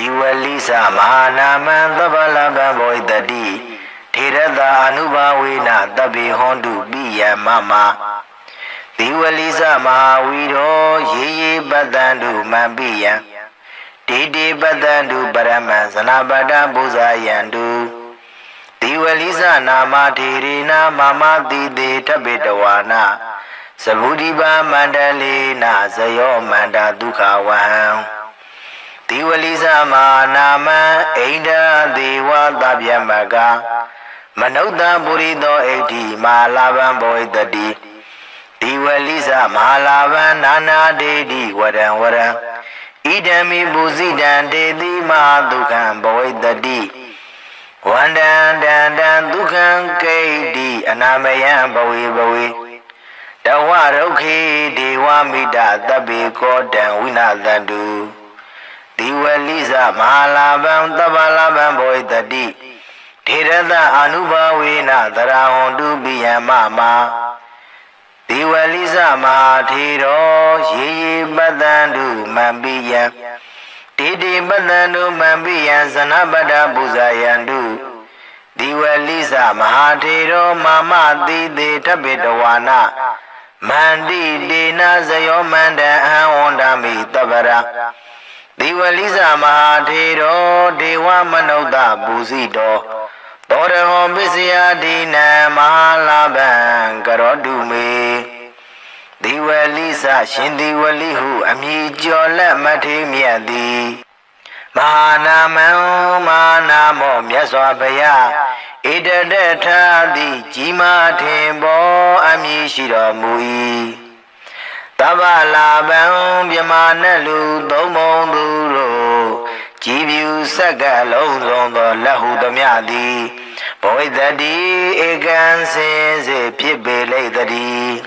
Diwalisa Mahanaman Tabalaban Boydadi Tirada Anubawina Tabi Hondu Biya Mama Diwalisa Mahawiro Ye Badandu Mabiya Didi Badandu Baraman Sanabada Buzayandu Diwalisa Nama Tirina Mama Didi Tabidawana Sabudiba Mandalina Zayo Manda Dukawan Diwalisa Manama Aida Dewa Dabyamaga Manauda Burido Edi Malaban Boydadi Diwalisa Malaban Nana Dedi Wadan Wadan Idami Buzidan Dedi Madukan Boydadi Wandan Dan Dukan Kaidi Anamayan Bawi Bawi Dawaroki Dewa Mida Dabi Kodan Winadandu Diwalisa Mahalaban Tabalaban Boydadi Tirada Anubawina Darahondu Biyamama Diwalisa Mahatiro Ye Badandu Mambiya Didi Badandu Mambiya Sanabada Buzayandu Diwalisa Mahatiro Mama Didi Tabidawana Mandi Dina Zayo Manda Ahondami Tabara Diwalisa Mahatiro Dewa Manauda Buzido Doraho Bisya Dina Mahalaban Garodume Diwalisa Shindiwalihu Amijola Matimyadi Mahanamam Manamo Myaswabaya Idadata Di Jima Tembo Amishira Mui Tabalaban Bimanalu Domonduro Jibu Sagalon Lahu Damyadi Boydadi Egan Sense Pibele Dadi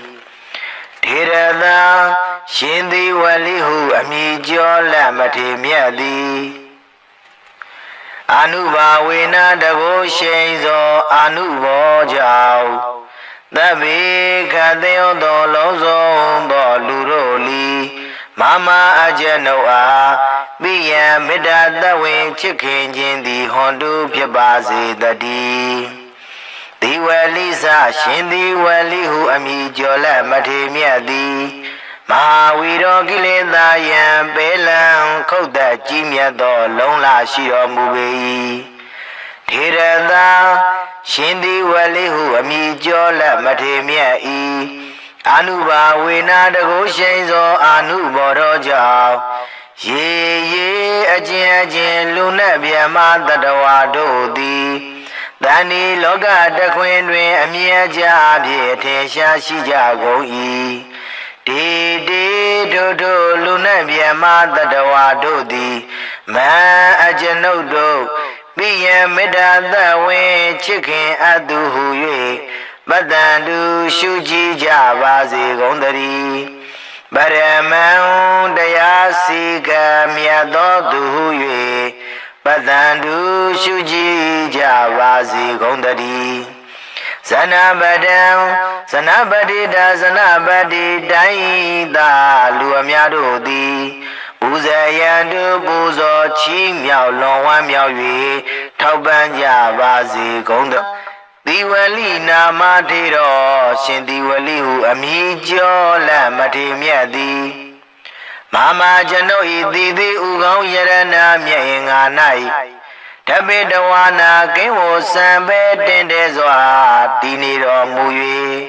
Tirada Shindi Walihu Amijola Matimyadi Anuba Wina Dago Shenzo Anubo Jau Dabi Kadeo Dolozo Doluroli Mama Ajanoa Biya Midada Wing Chicken Jindi Hondu Piabazi Dadi Diwalisa Shindi Walihu Amijola Matimyadi Mahawiro Gileda Yam Belan Koda Jimya Do Longla Shiro Mubei Tirada Shindi Walihu Amijola Matimyai Anuba Wina Dago Shenzo Anuboro Jau Ye Ajin Luna Biama Dadawa Dodi Dani Loga Daquin Amia Jabi Tesha Shijago E Didi Dodo Luna Biama Dadawa Dodi Ma Ajanodo Biya Medada Wen Chicken Adu Huye Badandu Shuji Javazi Gondari Baraman Dayasika Miadodu Huye Badandu Shuji Javazi Gondari Sanabadida Sanabadi Daida Luamiadodi Uzayandu Buzo Chi Miao Long Miao Yue Taubanja Bazi Gonda Diwalina Matiro Shindiwalihu Amijola Matimyadi Mama Jano Ididi Ugao Yarana Myainga Nai Tabidawana Kewo Sambe Dendezwa Diniro Muye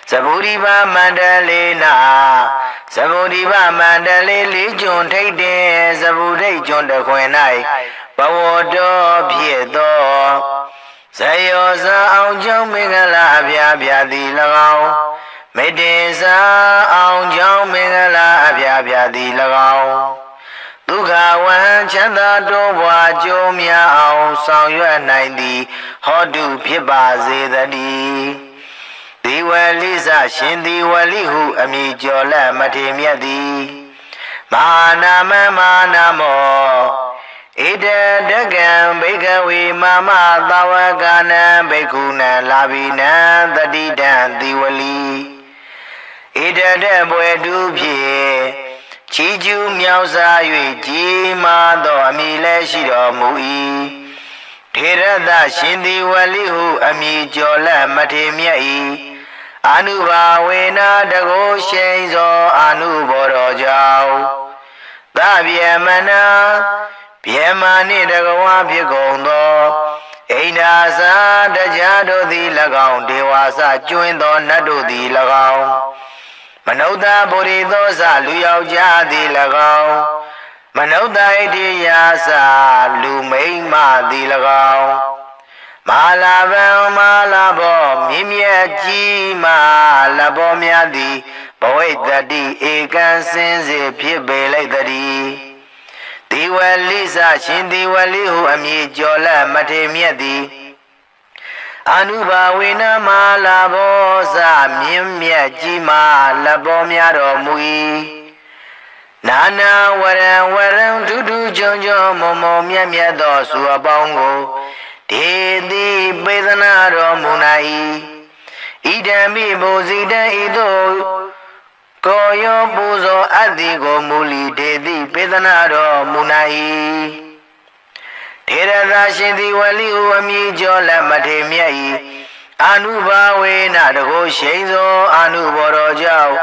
Saburiba Mandalena Saburiba Mandale Legion Taide Sabure Jonda Kwenai Bawodo Piedo Sayosa Aunjong Mingala Abya Lagao Medesa Aunjong Mingala Abya Lagao Duga Wan Chanda Dowa Jomia Aung Sang Yuan 90 Hodu Pibaze Dadi Diwalisa Shindi Walihu Amijola Matimyadi Manama Manamo Ida Dagan Bekawi Mama Dawagana Bekuna Labina Dadidan Diwali Ida Dabwe Dubye Chiju Miao Sa Yue Ji Ma Do အမည်လည်းရှိတော်မူ၏ထေရသရှင်သည်ဝလိဟုအမည်ကျော်လက်မထေမြတ်၏အာနုဘာဝေနတကောရှိန်သောအာနုဘောတော်ကြောင့်သဗေမနာပြေမာနှင့်တကဝါဖြစ်ကုန်သောအိန္ဒာသာတရားတို့သည်၎င်းဒေဝါစကျွင်းသောနတ်တို့သည်၎င်းမနုဿဗုရိသောစလူယောက်ျားသည်၎င်းမနုဿဣတိယာစလူမိန်းမသည်၎င်းမာလာဗံမာလာဘောမြင့်မြတ်ကြီးမာလဘောများသည်ဘဝိတ္တိဧကံစင်စေဖြစ်ပေလိုက်တည်းဒီဝလိစရှင်ဒီဝလိဟုအမည်ကျော်လက်မထေမြတ်သည်အာနုဘာဝေနမာလာဘောစမြင့်မြတ်ကြီးမာလဘောများတော်မူ၏နာနာဝရံဝရံဒုဒုကြုံကြုံမောမောမြတ်မြတ်သောစုအပေါင်းကိုဒေတိပေသနာတော်မူ၌ဣဒံမိဘုဇိတံဤသို့ကိုယောပူဇော်အပ်သည်ကိုမူလီဒေတိပေသနာတော်မူ၌ထေရသာရှင်သည်ဝလိဟုအမည်ကျော်လက်မထေမြတ်၏အာနုဘာဝေနတကောရှိန်သောအာနုဘောတော်ကြောင့်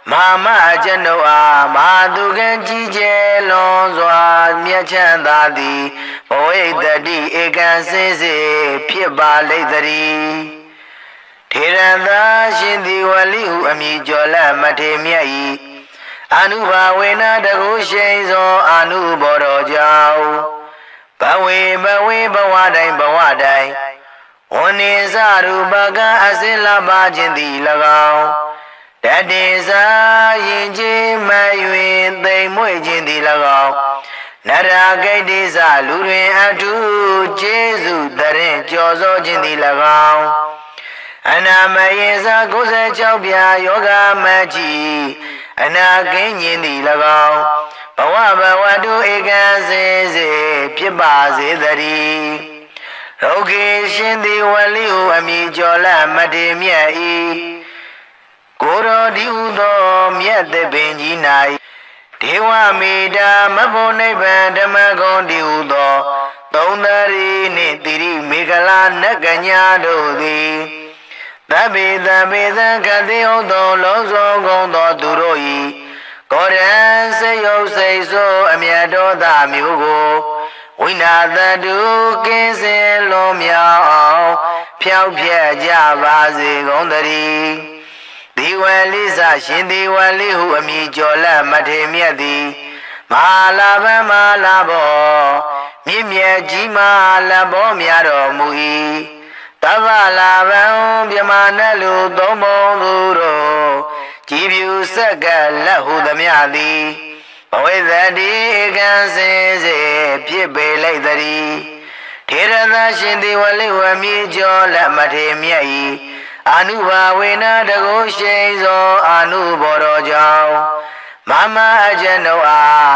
မဟာမအကျွန်ုပ်အားမဟာသူကံကြီးကျယ်လွန်စွာမြတ်ချမ်းသာသည်ဘဝိတ္တိဧကံစင်စေဖြစ်ပါလိမ့်သည်ထေရသာရှင်သည်ဝလိဟုအမည်ကျော်လက်မထေမြတ်၏အာနုဘာဝေနတကောရှိန်သောအာနုဘောတော်ကြောင့်ဘဝေဘဝတိုင်းဝန္နေစရူပကအစင်လာပါခြင်းသည်၎င်းတတေစာရင်ချင်းမ၍သိမ်မွေ့ခြင်းသည်၎င်းနရဂိတ္တိစလူတွင်အထုကျေးဇူးတရင်ကြော်စောခြင်းသည်၎င်းအနာမယေစ96ပြာယောဂမကြီးအနာကင်းခြင်းသည်၎င်းဘဝတုဧကံစေစေဖြစ်ပါစေတည်းရုဂေရှင်သည်ဝလိဟုအမည်ကျော်လက်မထေမြတ်၏ကိုရောဒီဟုသောမြတ်သပင်ကြီး၌ဒေဝမေတ္တာမဖို့နိဗ္ဗာန်ဓမ္မဂုံဒီဟုသောသုံးသရီနှင့်တိရိမေခလာနဂညာတို့သည်သဗ္ဗေသကတိဟုတ်သောလုံးစုံကုန်သောသူတို့၏ကိုရံစေယုတ်စိတ်ဆိုးအမြတ်တော်သားမျိုးကိုဝိနာတတုကင်းစင်လုံးမြောက်အောင်ဖြောက်ပြက်ကြပါစေကုန်သတည်းဒီဝလိစရှင်ဒီဝလိဟုအမည်ကျော်လက်မထေမြတ်သည်မဟာလာဗံမာလာဘောမြင့်မြတ်ကြီးမာလဘောများတော်မူ၏တဗ္ဗလာဗံမြမနလူသုံးပုံသူတို့ကြည်ဖြူဆက်ကလက်ဟုသမျှသည်ဘဝိတ္တိဧကံစင်စေဖြစ်ပေလိုက်သည်ထေရသာရှင်သည်ဝလိဝမည်ကျော်လက်မထေမြတ်၏အာနုဘာဝေနတကောရှိန်သောအာနုဘောတော်ကြောင့်မမအကျွန်ုပ်အား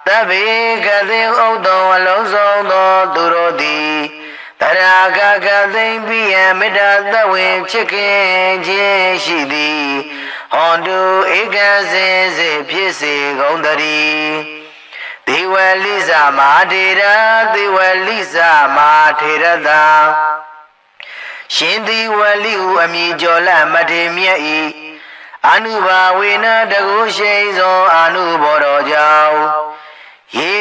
သဗ္ဗေကတိဥဒ္ဒောအလုံးစုံသောသူတို့သည်တရာဂသိမ့်ပိယမေတ္တာသဝင်ဖြစ်ခင်ခြင်းရှိသည်ဟောတုဧကံစင်စေဖြစ်စေကုန်သတည်းဒီဝလိစမဟာထေရဒီဝလိစမဟာထေရသာရှင်ဒီဝလိဟုအမည်ကျော်လက်မထေမြတ်၏အာနုဘာဝေနတကောရှိန်သောအာနုဘောတော်ကြောင့်ရေ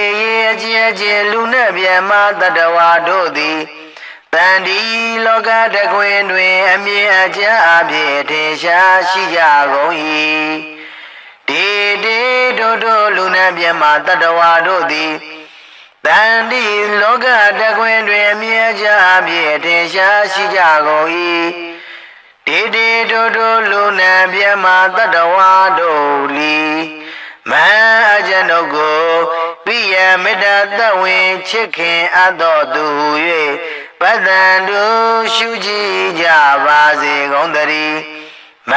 အကျဉ်လူနှင့်မြတ်မတတဝါတို့သည်တန်ဒီလောကတခွင်တွင်အမြင်အကျဉ်းအပြည့်ထင်ရှားရှိကြကုန်၏ဒေတို့လူနှင့်မြတ်မတတဝါတို့သည်တန်ဒီလောကတခွင်တွင်အမြင်အကျဉ်းအပြည့်ထင်ရှားရှိကြကုန်၏ဒေတို့လူနှင့်မြတ်မတတဝါတို့လီမန်အကျွန်ုပ်ကိုပိယမေတ္တာသဝင်ချစ်ခင်အပ်တော်သူ၍ပတ္တန်တုရှုကြည်ကြပါစေကုန်သတည်းမ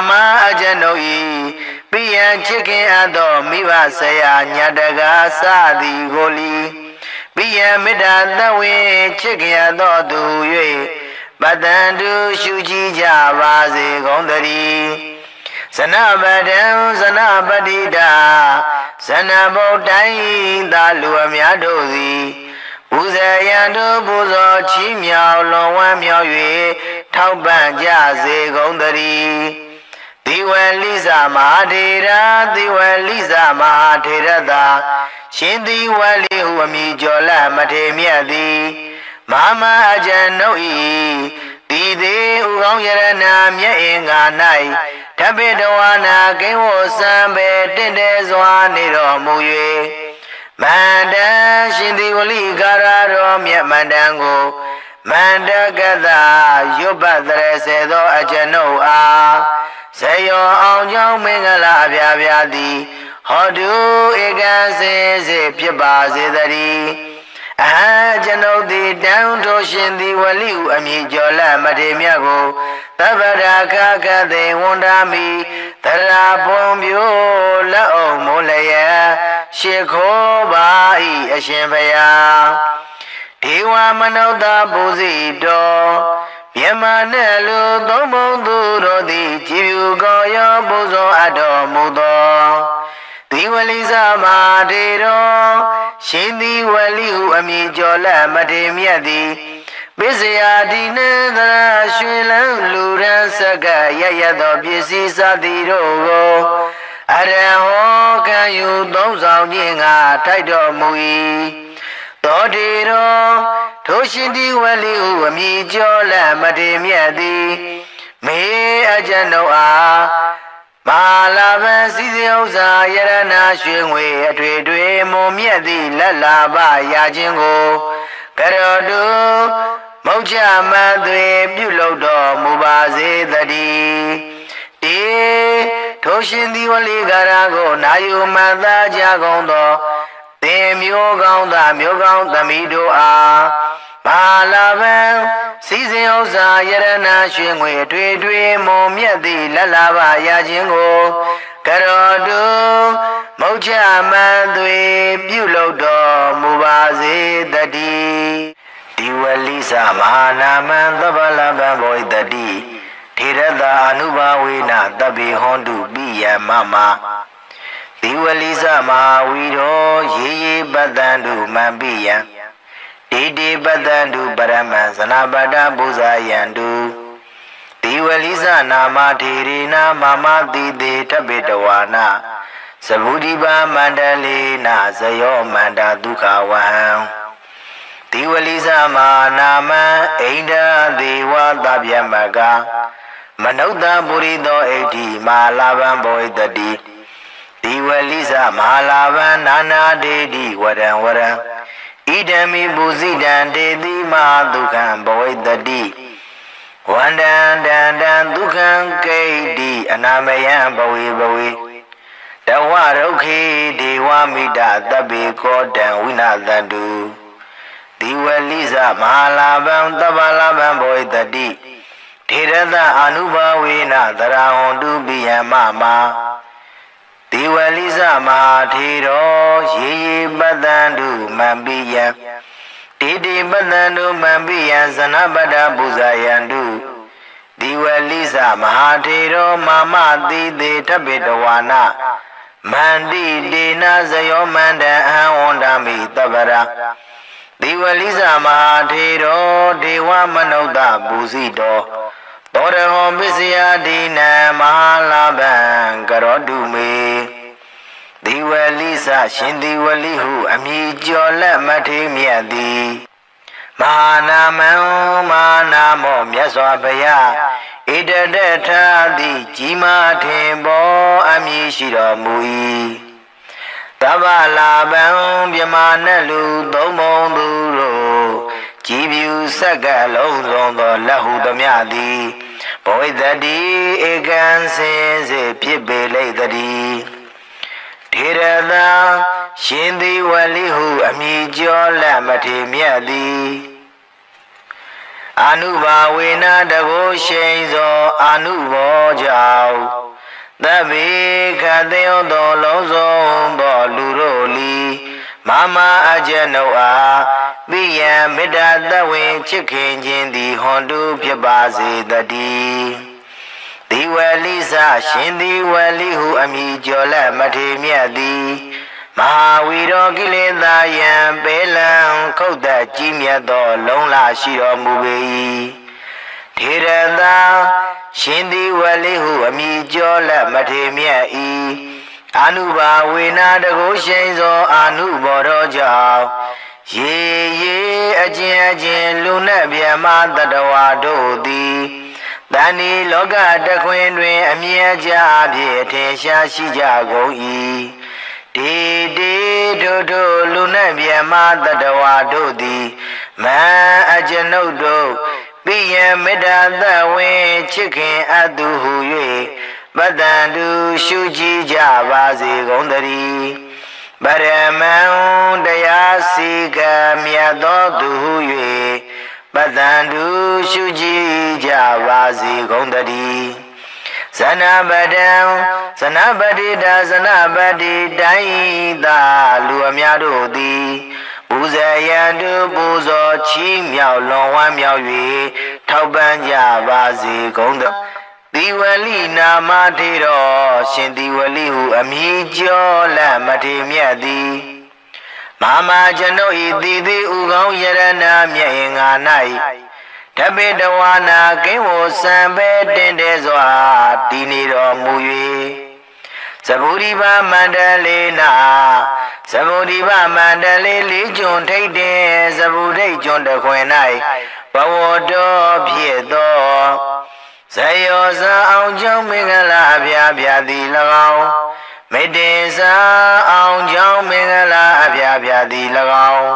မအကျွန်ုပ်၏ပိယချစ်ခင်အပ်တော်မိဘဆရာညတကာစသည်ကိုလီပိယမေတ္တာသဝင်ချစ်ခင်အပ်တော်သူ၍ပတ္တန်တုရှုကြည်ကြပါစေကုန်သတည်းဇနပတံဇနပတိတာဇ ဇဏဘုတ်တိုင်းသာလူအများတို့သည်ဘုဇယံတို့ပူဇော်ချီးမြှောက်လွန်ဝမ်းမြောက်၍ထောက်ပံ့ကြစေကုန်သတည်းသီဝလိဇမဟာထေရသီဝလိဇမဟာထေရသာရှင်သီဝလိဟုအမည်ကျော်လမထေမြတ်သည်မဟာအကျဉ်ုပ်၏ဒီသေးဥကောင်းယရနာမြတ်အင်္ဂါ၌ဓပိတဝါနာကိဝစံပေတင့်တယ်စွာနေတော်မူ၍မန္တရှင်သီဝလိကာရတော်မြတ်မန္တန်ကိုမန္တကတရွတ်ပတ်တရစေသောအကျဉ်ုပ်အားဇယောအောင်ကြောင့်မင်္ဂလာအပြာပြာသည်ဟောတုဧကံစေစေဖြစ်ပါစေတည်းအဟံကျွန်ုပ်သည်တန်ထိုရှင်သီဝလိဟုအမည်ကျော်လမထေမြတ်ကိုသဗ္ဗရာခကသေဝန္တာမိသရာပွန်ပြိုလက်အောင်မိုးလျက်ရှ िख ောပါ၏အရှင်ဘုရားဒေဝမနုဿပူဇိတော်မြမနဲ့လူသုံးဘုံသူတို့သည်ကြည်ဖြူကောရောပူဇော်အပ်တော်မူသောသီဝလိဇမဟာထေတော်ရှင်သီဝလိဟုအမည်ကျော်လမထေမြတ်သည်ပစ္စယတိနေသရရွှေလန်းလူရန်စကရရသောပစ္စည်းစသည်တို့ကိုအရဟောခံယူသုံးဆောင်ခြင်းငါထိုက်တော်မူ၏သောတေတော်ထိုရှင်သီဝလိဟုအမည်ကျော်လမထေမြတ်သည်မေအကျဉ်ုပ်အားမာလာဗံစီစဉ်ဥစ္စာယရနာရွှေငွေအထွေထွေမွန်မြတ်သည့်လက်လာပရခြင်းကိုကရောတုမုတ်ချမသွေပြုလုပ်တော်မူပါစေတည်းတေထိုရှင်သီဝလိကာရကိုနာယူမှန်သားကြကုန်သောသင်မျိုးကောင်းသားမျိုးကောင်းသမီးတို့အားမာလာဗံစီစဉ်ဥစ္စာယရနာရွှေငွေထွေထွေမွန်မြတ်သည့်လက်လာပရခြင်းကိုကရောတုမုတ်ချမသွေပြုလုပ်တော်မူပါစေတည်းဒီဝလိသမဟာနာမံသဗ္ဗလဗံဘောဣတတိထေရတာအနုဘာဝေနတဗ္ဗေဟွန်တုပိယမမဒီဝလိသမဟာဝီရောရေရေပတ္တံတုမံပိယံဒေတိပတ္တံတုပရမံဇနပတ္တပူဇာယံတုဒီဝလိသနာမထေရေနမမတိတေထပိတဝါနာသဗုဒိပါမန္တလေနဇယောမန္တဒုက္ခဝဟံဒီဝလိသမဟာနာမံအိန္ဒဒေဝသဗျမကမနုဿပုရိသောဣတိမာလာဗံဘောဣတတိဒီဝလိသမဟာလာဗံနာနာဒေတိဝရံဝရံဣဒံမိပုဇိတံတေတိမဟာဒုက္ခံဘောဣတတိဝန္တံတန္တံဒုက္ခံကိတိအနာမယံဘဝေဘဝေတဝရုခေဒေဝမိတသဗ္ဗေကောတံဝိနာသတုဒီဝလိသမဟာလာဗံသဗ္ဗလာဗံဘောဣတတိထေရတအနုဘာဝေနသရဟွန်တုပိယမမဒီဝလိသမဟာထေရောရေရေပတ္တံတုမံပိယံတေတိပတ္တံတုမံပိယံဇနပတ္တပူဇာယံတုဒီဝလိသမဟာထေရောမာမတိတေထပိတဝါနာမန္တိတေနဇယောမန္တံအဟံဝန္တာမိသဗ္ဗရာဒီဝလိသမဟာထေရောဒေဝမနုဿပူဇိတောသောရဟောပစ္စယတိနံမဟာလာဗံကရောတုမေဒီဝလိသရှင်ဒီဝလိဟုအမည်ကျော်လက်မထေမြတ်သည်မဟာနာမံမဟာနာမောမြတ်စွာဘုရားဣတတထာတိကြီးမားထင်ပေါ်အမည်ရှိတော်မူ၏တဗ္ဗလာဗံမြမနဲ့လူသုံးဘုံသူတို့ကြည်ဖြူဆက်ကလုံးစုံသောလက်ဟုသမျှသည်ဘောဣတတိဧကံစင်စေဖြစ်ပေလိမ့်တည်းထေရသာရှင်သီဝလိဟုအမည်ကျော်လက်မထေမြတ်သည်အနုဘာဝေနတကိုရှိန်သောအနုဘောကြောင့်သဗ္ဗေခတေယောသောလုံးစုံသောလူတို့လီမမအကျဉ်ုပ်အားပိယံမေတ္တာတဝင်ချစ်ခင်ခြင်းသည်ဟွန်တုဖြစ်ပါစေတည်းဒီဝလိသရှင်ဒီဝလိဟုအမည်ကျော်လက်မထေမြတ်သည် မဟာဝီရောကိလေသာယံပေလံခုတ်သက်ကြီးမြတ်သောလုံးလာရှိတော်မူပေ၏ထေရသာရှင်သည်ဝလိဟုအမိကျော်လက်မထေမြတ်၏အာနုဘာဝေနာတကုရှိန်သောအာနုဘောတော်ကြောင့်ရေအချင်းလူနဲ့ဗျမတတဝါတို့သည်တဏီလောကတခွင်တွင်အမြဲကြဖြင့်ထင်ရှားရှိကြကုန်၏တေတို့လူနဲ့ဗျမတတဝါတို့သည်မန်အကျွန်ုပ်တို့ပိယံမေတ္တာသဝင်ချစ်ခင်အပ်သူဟု၍ပတ္တံတုရှုကြည်ကြပါစေကုန်သတည်းပရမံတရားစီကံမြတ်သောသူဟု၍ပတ္တံတုရှုကြည်ကြပါစေကုန်သတည်းဇနပတံဇနပတိတာဇနပတိတိုင်းသာလူအများတို့သည်ပူဇေယံတုပူဇော်ချီးမြှောက်လွန်ဝမ်းမြောက်၍ထောက်ပံ့ကြပါစေကုန်သသီဝလိနာမထေရောရှင်သီဝလိဟုအမည်ကျော်လက်မထေမြတ်သည်မကျွန်ုပ်ဤသီဥကောင်းယရဏမြတ်ငါ၌တပိတဝါနာကိဝောစံပဲတင်တဲ့စွာတည်နေတော်မူ၍သဗုဒိဗမန္တလေးနာသဗုဒိဗမန္တလေးလေးကျွန်းထိတ်တဲ့သဗုဒိတ်ကျွန်းတခွင်၌ဘဝတော်ဖြစ်သောဇယောဇအောင်ကြောင့်မင်္ဂလာအပြားပြားသည်၎င်းမေတ္တေသာအောင်ကြောင့်မင်္ဂလာအပြားပြားသည်၎င်း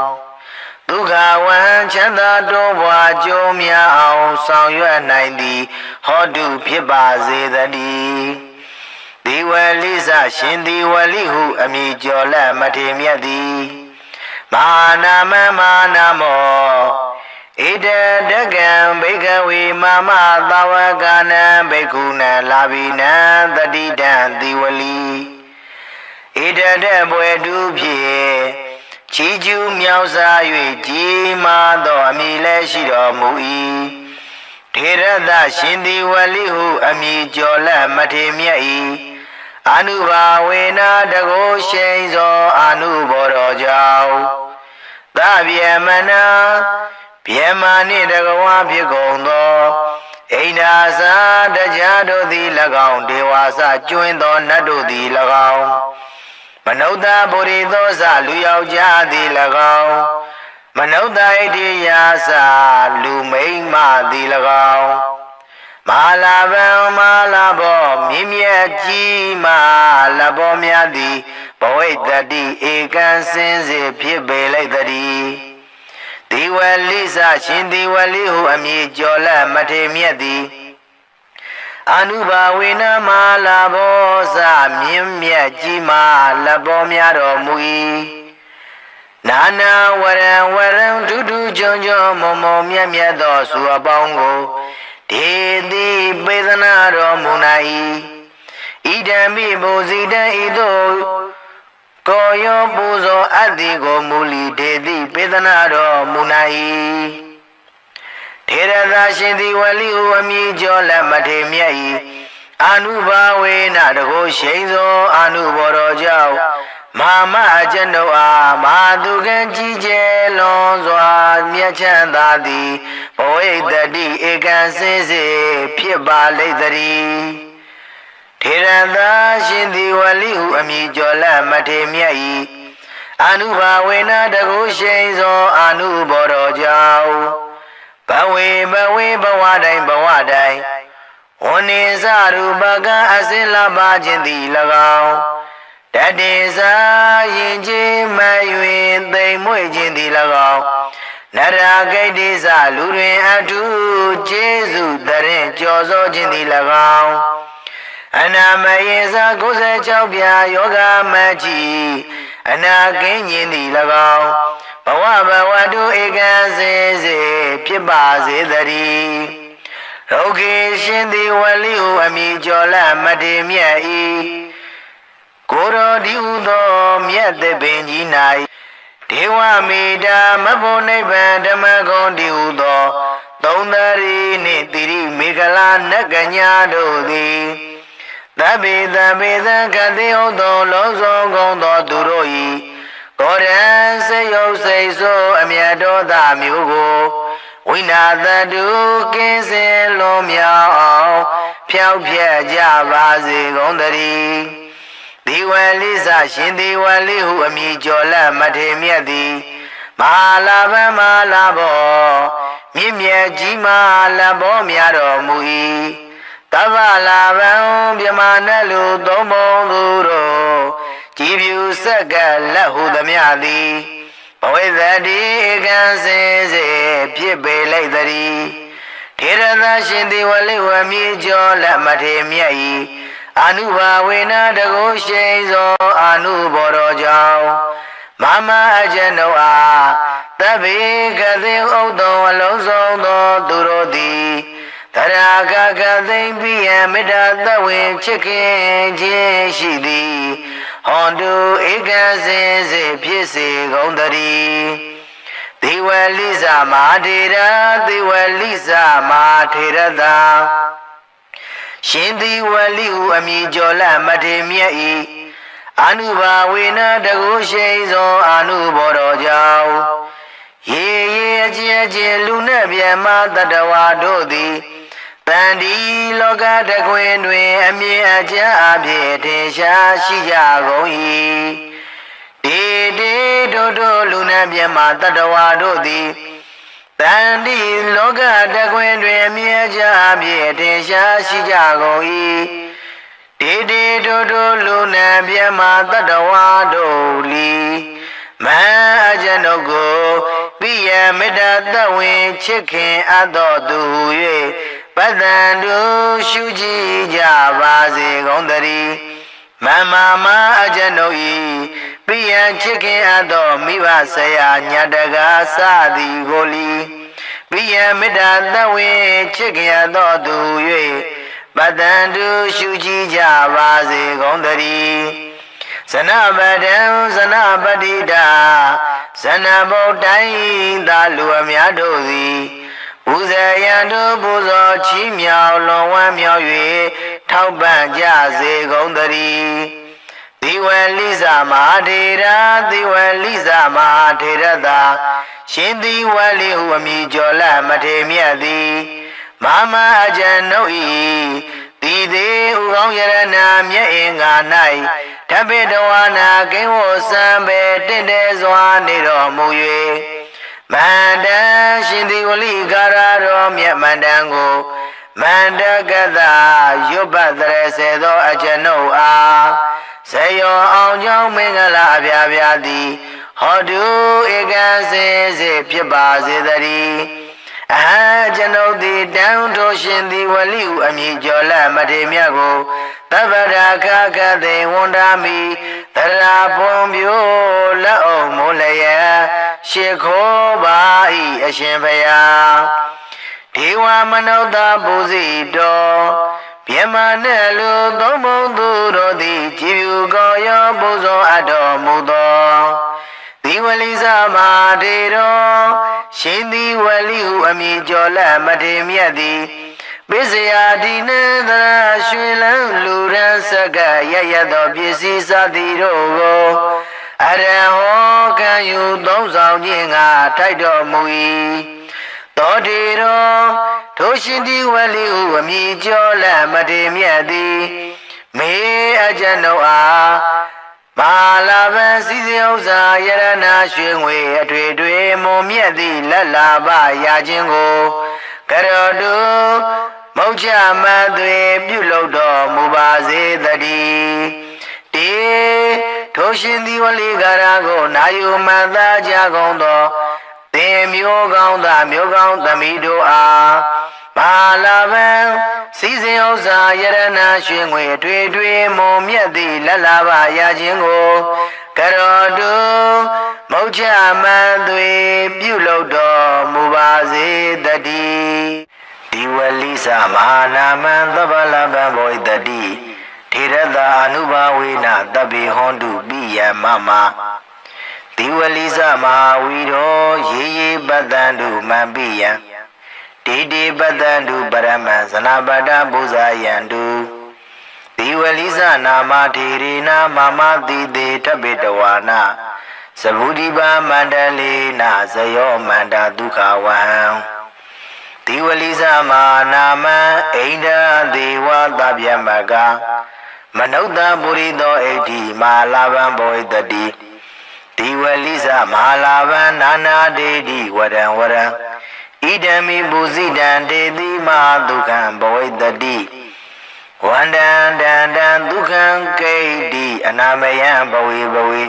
ဒုက္ခဝံချမ်းသာတိုးပွားကြိုးများအောင်ဆောင်ရွက်နိုင်သည်ဟောတုဖြစ်ပါစေတည်းဒီဝလိစရှင်ဒီဝလိဟုအမည်ကျော်လက်မထေမြတ်သည်မဟာနာမောဣတတကံဘိကဝေမမသဝကနံဘိက္ခုနံလာဘိနံတတိတံသီဝလိဣတတဘွယ်တူဖြင့်ချီးကျူးမြောက်စား၍ကြီးမားသောအမည်လည်းရှိတော်မူ၏ထေရသရှင်သီဝလိဟုအမည်ကျော်လက်မထေမြတ်၏အာနုဘာဝေနာတကုရှိန်သောအာနုဘောတော်ကြောင့်သဗေမနာဗျမနှင့်တကဝါဖြစ်ကုန်သောအိန္ဒာစာတရားတို့သည်၎င်းဒေဝါစကျွင်းသောနတ်တို့သည်၎င်းမနုဿဗုရိသောစလူယောက်ျားသည်၎င်းမနုဿဣတိယာစလူမိန်းမသည်၎င်းမဟာလာဘောမြင့်မြတ်ကြီးမာလဘောများသည်ဘဝိတ္တိဧကံစင်စစ်ဖြစ်ပေလိုက်တည်းဒီဝလိစရှင်ဒီဝလိဟုအမည်ကျော်လက်မထေမြတ်သည်အာနုဘာဝေနမလာဘောစမြင့်မြတ်ကြီးမာလဘောများတော်မူ၏နာနာဝရံဒုကြုံမောမြတ်သောစုအပေါင်းကိုဒေတိပေသနာတော်မူ၌ဣဒံမိဘုဇိတံဤသို့ကိုယောပူဇော်အတ္တိကိုမူလီဒေတိပေသနာတော်မူ၌ထေရသာရှင်သီဝလိဟုအမည်ကျော်လက်မထေမြတ်၏အာနုဘာဝေနတကုရှိန်သောအာနုဘောတော်ကြောင့်မကျွန်ုပ်အားမဟာသူကံကြီးကျယ်လွန်စွာမြတ်ချမ်းသာသည်ဘဝိတ္တိဧကံစင်စစ်ဖြစ်ပါလိမ့်တည်းထေရသာရှင်သီဝလိဟုအမည်ကျော်လက်မထေမြတ်၏အာနုဘာဝေနတကုရှိန်သောအာနုဘောတော်ကြောင့်ဘဝဘဝတိုင်းဝဏ္ဏစရူပကအစင်လာပါခြင်းသည်၎င်းတတေစာရင်ချင်းမ၍သိမ်မွေ့ခြင်းသည်၎င်းနရဂိတိစလူတွင်အထုကျေးဇူးတရင်ကြော်စောခြင်းသည်၎င်းအနာမယေစ96ပြာယောဂမကြီးအနာကင်းခြင်းသည်၎င်းဘဝတုဧကံစေစေဖြစ်ပါစေတည်းရုက္ခေရှင်သီဝလိဟုအမည်ကျော်လက်မထေမြတ်၏ကိုရောဒီဟုသောမြတ်သပင်ကြီး၌ဒေဝမေတ္တာမဖို့နိဗ္ဗာန်ဓမ္မဂုံဒီဟုသောသုံးသရီနှင့်တိရိမေခလာနဂညာတို့သည် သဗ္ဗေသဗ္ဗေသံကတိဟုတ်သောလုံးစုံကုန်သောသူတို့၏ကိုယ်ရန်စေယုတ်စိတ်ဆိုးအမြတ်တော်သားမျိုးကိုဝိနာတတုကင်းစင်လုံးမြောက်အောင်ဖြောက်ပြက်ကြပါစေကုန်သတည်းဒီဝလိစရှင်ဒီဝလိဟုအမည်ကျော်လက်မထေမြတ်သည်မဟာလာဘမဟာလာဘောမြင့်မြတ်ကြီးမဟာလာဘောများတော်မူ၏တဗ္ဗလာဘံမြမနလူသုံးပုံသူတို့ကြည်ဖြူဆက်ကလက်ဟုသမျှသည်ဘဝိသတိကံစင်စေဖြစ်ပေလိုက်သည်ထေရသရှင်ဒီဝလိဝမြည်ကျော်လက်မထေမြတ်၏အနုဘာဝေနတကုရှိန်သောအနုဘောတော်ကြောင့်မမအကျဉ်တို့အားတဗ္ဗေကတိဥဒ္ဒောအလုံးစုံသောသူတို့သည်တရာကကသိမ့်ပိယမေတ္တာသဝင်ချစ်ခင်ခြင်းရှိသည်ဟွန်တုဧကံစင်စေဖြစ်စေကုန်သတည်းဒေဝလိဇာမဟာထေရဒေဝလိဇာမဟာထေရသာရှင်ဒီဝလိဟုအမည်ကျော်လက်မထေမြတ်၏အနုဘာဝေနတကုရှိန်သောအနုဘောတော်ကြောင့်ရေရေအကျဉ်းချင်းလူနဲ့ပြမတတဝါတို့သည်တန်ဒီလောကတခွင်တွင်အမြင်အကျဉ်းအဖြစ်ထင်ရှားရှိကြကုန်၏တေတေတို့လူနဲ့ပြမတတဝါတို့သည်တန်ဒီလောကတခွင်တွင်အမြင်အကျဉ်းအဖြစ်ထင်ရှားရှိကြကုန်၏တေတေတို့လူနဲ့ပြမတတဝါတို့လီမအကျဉ်းတို့ကိုပိယမေတ္တာသဝင်ချစ်ခင်အပ်တော်သူ၍ပတ္တန်တုရှုကြည်ကြပါစေကုန်သတည်းမမအကျဉ်းတို့၏ပိယချစ်ခင်အပ်တော်မိဘဆရာညတကာစသည်ကိုလီပိယမေတ္တာသဝင်ချစ်ခင်အပ်တော်သူ၍ပတ္တန်တုရှုကြည်ကြပါစေကုန်သတည်းဇနပဒံဇနပတိတာဇနဗုဒ္ဓံသာလူအများတို့သည်ပူဇေယံတို့ပူဇော်ချီးမြှောက်လွန်ဝမ်းမြောက်၍ထောက်ပံ့ကြစေကုန်သတည်းဒီဝလိဇာမဟာထေရဒီဝလိဇာမဟာထေရသာရှင်ဒီဝလိဟုအမည်ကျော်လက်မထေမြတ်သည်မမအကျဉ်တို့၏ဒီသေးဥကောင်းယရနာမြတ်အင်္ဂါ၌တပိတဝါနာကိဝစံပေတင့်တယ်စွာနေတော်မူ၍မန္တရှင်ဒီဝလိကာရတော်မြတ်မန္တန်ကိုမန္တကတရွတ်ပတ်တရစေသောအကျဉ်တို့အားစေယောအောင်ကြောင့်မင်္ဂလာအပြာပြာသည်ဟောတုဧကံစင်စေဖြစ်ပါစေတည်းကျွန်ုပ်သည်တန်ထိုးရှင်သည်ဝလိဟုအမည်ကျော်လက်မထေမြတ်ကိုသဗ္ဗရာခကသိဝန္ဒာမိသရာပွန်ပြိုးလက်အောင်မိုးလျက်ရှ िख ောပါ၏အရှင်ဘုရားဒေဝမနုဿပူဇိတော်ပြမနဲ့လူသုံးပုံသူတို့သည်ကြည်ဖြူကောရောပူဇော်အပ်တော်မူသောဒီဝလိဇာမဟာထေရရှင်ဒီဝလိဟုအမည်ကျော်လက်မထေမြတ်သည်ပိစယာဒီနန္ဒရာရွှေလန်းလူရန်စကရရသောပစ္စည်းစသည်တို့ကိုအရဟောခံယူသုံးဆောင်ခြင်းငါထိုက်တော်မူ၏တောထေရောထိုရှင်ဒီဝလိဟုအမည်ကျော်လက်မထေမြတ်သည်မေအကျဉ်တို့အားဘာလာပန်စီစဉ်ဥစ္စာယရနာရွှေငွေအထွေထွေမုံမြတ်သည့်လက်လာပရာခြင်းကိုကရောတုမုတ်ချမသွေပြုလုပ်တော်မူပါစေတည်းတေထိုရှင်ဒီဝလိကာရကိုနာယူမတ်သားကြကုန်သောသင်မျိုးကောင်းသားမျိုးကောင်းသမီးတို့အားဘာလာပန်စီစဉ်ဥစ္စာယရနာရွှေငွေထွေထွေမုံမြတ်သည့်လက်လာပါရခြင်းကိုကရောတုမုတ်ချမန်သွေပြုလုပ်တော်မူပါစေတည်းဒီဝလိစမဟာနာမံသဗ္ဗလဗံဘောဣတတိထေရတာအနုဘာဝေနတဗ္ဗေဟွန်တုပိယမမဒီဝလိစမဟာဝီရောရေရေပတ္တန္တုမံပိယံတေတေပတ္တန္တုပရမံဇနပတ္တပူဇာယံတု တိဝလိဇနာမထေရေနာမမတိတေတပိတဝါနာသဗုဒိပါမန္တလေနာဇယောမန္တဒုက္ခဝဟံတိဝလိဇမာနာမအိန္ဒဒေဝသဗျမကမနုဿပုရိသောဣတိမာလာဗံဘောဣတတိတိဝလိဇမဟာလာဗံနာနာဒေတိဝရံဝရံဣဒံမိပုဇိတံတေတိမဟာဒုက္ခံဘောဣတတိဝန္တံတန္တံဒုက္ခံကိတိအနာမယံဘဝေဘဝေ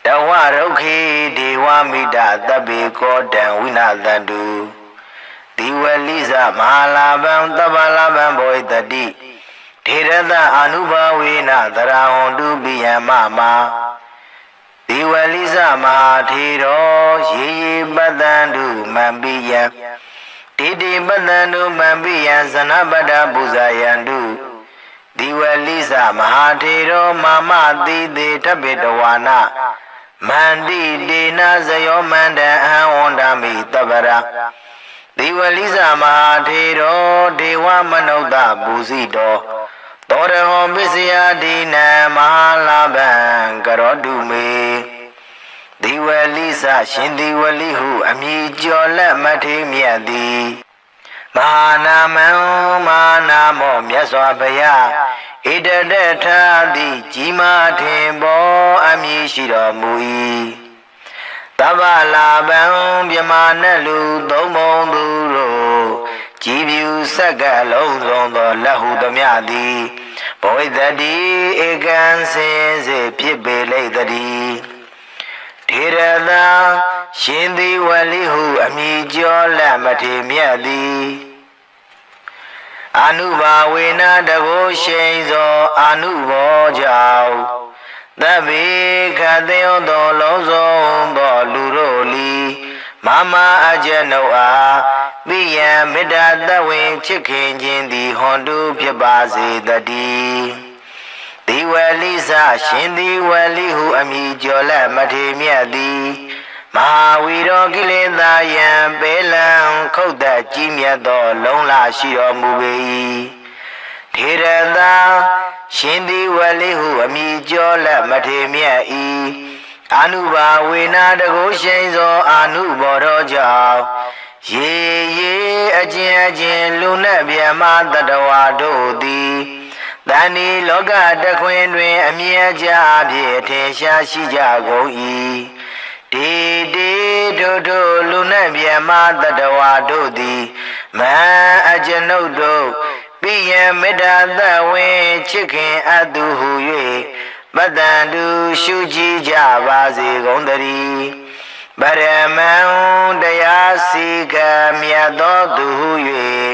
တဝရုခေဒေဝမိတသဗ္ဗေကောတံဝိနာသန္တုတိဝလိဇမဟာလာဗံသဗ္ဗလာဗံဘောဣတတိထေရသအာနုဘာဝေနသရဟွန်တုပိယမမတိဝလိဇမဟာထေရောယေယေပတ္တန္တုမံပိယံတိတိပတ္တန္တုမံပိယံဇနပတ္တပူဇာယန္တုတိဝလိဇမဟာထေရောမာမတိတေထပိတဝါနာမန္တိတေနဇယောမန္တံအဟံဝန္တမိတပ္ပရာတိဝလိဇမဟာထေရောဒေဝမနုဿပူဇိတောသောရဟောပစ္စယတိနံမဟာလာဗံကရောတုမေတိဝလိဇရှင်တိဝလိဟုအမည်ကျော်လက်မထေမြတ်သည်မဟာနာမံမဟာနာမောမြတ်စွာဘုရားဣတတထာတိကြီးမားထင်ပေါ်အမည်ရှိတော်မူ၏တဗ္ဗလာဗံမြမနတ်လူသုံးပုံသူတို့ကြည်ဖြူဆက်ကလုံးစုံသောလက်ဟုသမျှသည်ဘဝိတတိဧကံစင်စေဖြစ်ပေလိမ့်တည်းထေရသာရှင်သီဝလိဟုအမည်ကျော်လက်မထေမြတ်သည်အနုဘာဝေနတကိုရှိန်သောအနုဘောကြောင့်သဗ္ဗေခသေယောသောလုံးစုံသောလူတို့လီမမအကျဉ်ုပ်အားပိယံမေတ္တာတဝင်ချစ်ခင်ခြင်းသည်ဟွန်တုဖြစ်ပါစေတည်းတိဝလိဇရှင်တိဝလိဟုအမည်ကျော်လက်မထေမြတ်သည်မဟာဝီရောကိလေသာယံပေလံခုတ်သက်ကြီးမြတ်သောလုံးလာရှိတော်မူပေ၏ထေရသာရှင်တိဝလိဟုအမည်ကျော်လက်မထေမြတ်၏အနုဘာဝေနတကိုရှိန်သောအနုဘောတော်ကြောင့်ရေရေအကျဉ်အကျဉ်လူနဲ့ဗျမတတဝါတို့သည်တဏှိလောကတခွင်တွင်အမြဲကြဖြင့်ထင်ရှားရှိကြကုန်၏တေတေတို့လူနဲ့ဗျမတတဝါတို့သည်မံအကျဉ်ုပ်တို့ပိယံမေတ္တာသဝင်ချစ်ခင်အပ်သူဟု၍ပတ္တန္တုရှုကြည်ကြပါစေကုန်သတည်းပရမံတရားစီကံမြတ်သောသူဟု၍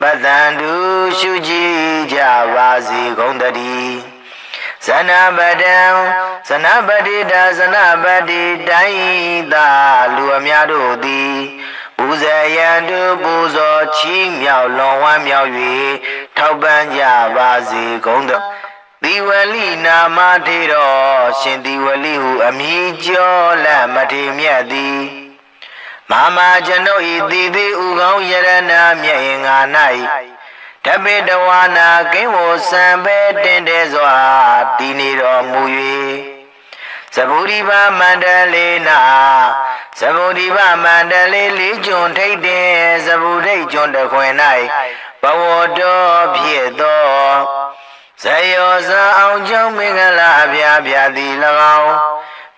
ပတ္တန္တုရှုကြည်ကြပါစေကုန်သတည်းဇနပတံဇနပတိတာဇနပတိတိုင်းသာလူအများတို့သည်ပူဇေယံတုပူဇော်ချီးမြှောက်လွန်ဝမ်းမြောက်၍ထောက်ပံ့ကြပါစေကုန်သတည်းတိဝလိနာမထေရောရှင်တိဝလိဟုအမည်ကျော်လက်မထေမြတ်သည်မမကျွန်ုပ်ဤတိတိဥကောင်းယရဏမြတ်င်္ဂါ၌တပိတဝါနာကင်းဝစံပဲတင်တဲ့စွာတည်နေတော်မူ၍သဗုဒိဗမန္တလေးနာသဗုဒိဗမန္တလေးလေးကျွန်းထိတ်တဲ့သဗုဒိတ်ကျွန်းတခွင်၌ဘဝတော်ဖြစ်သောဇယောဇာအောင်ကြောင့်မင်္ဂလာအပြားပြားသည်၎င်း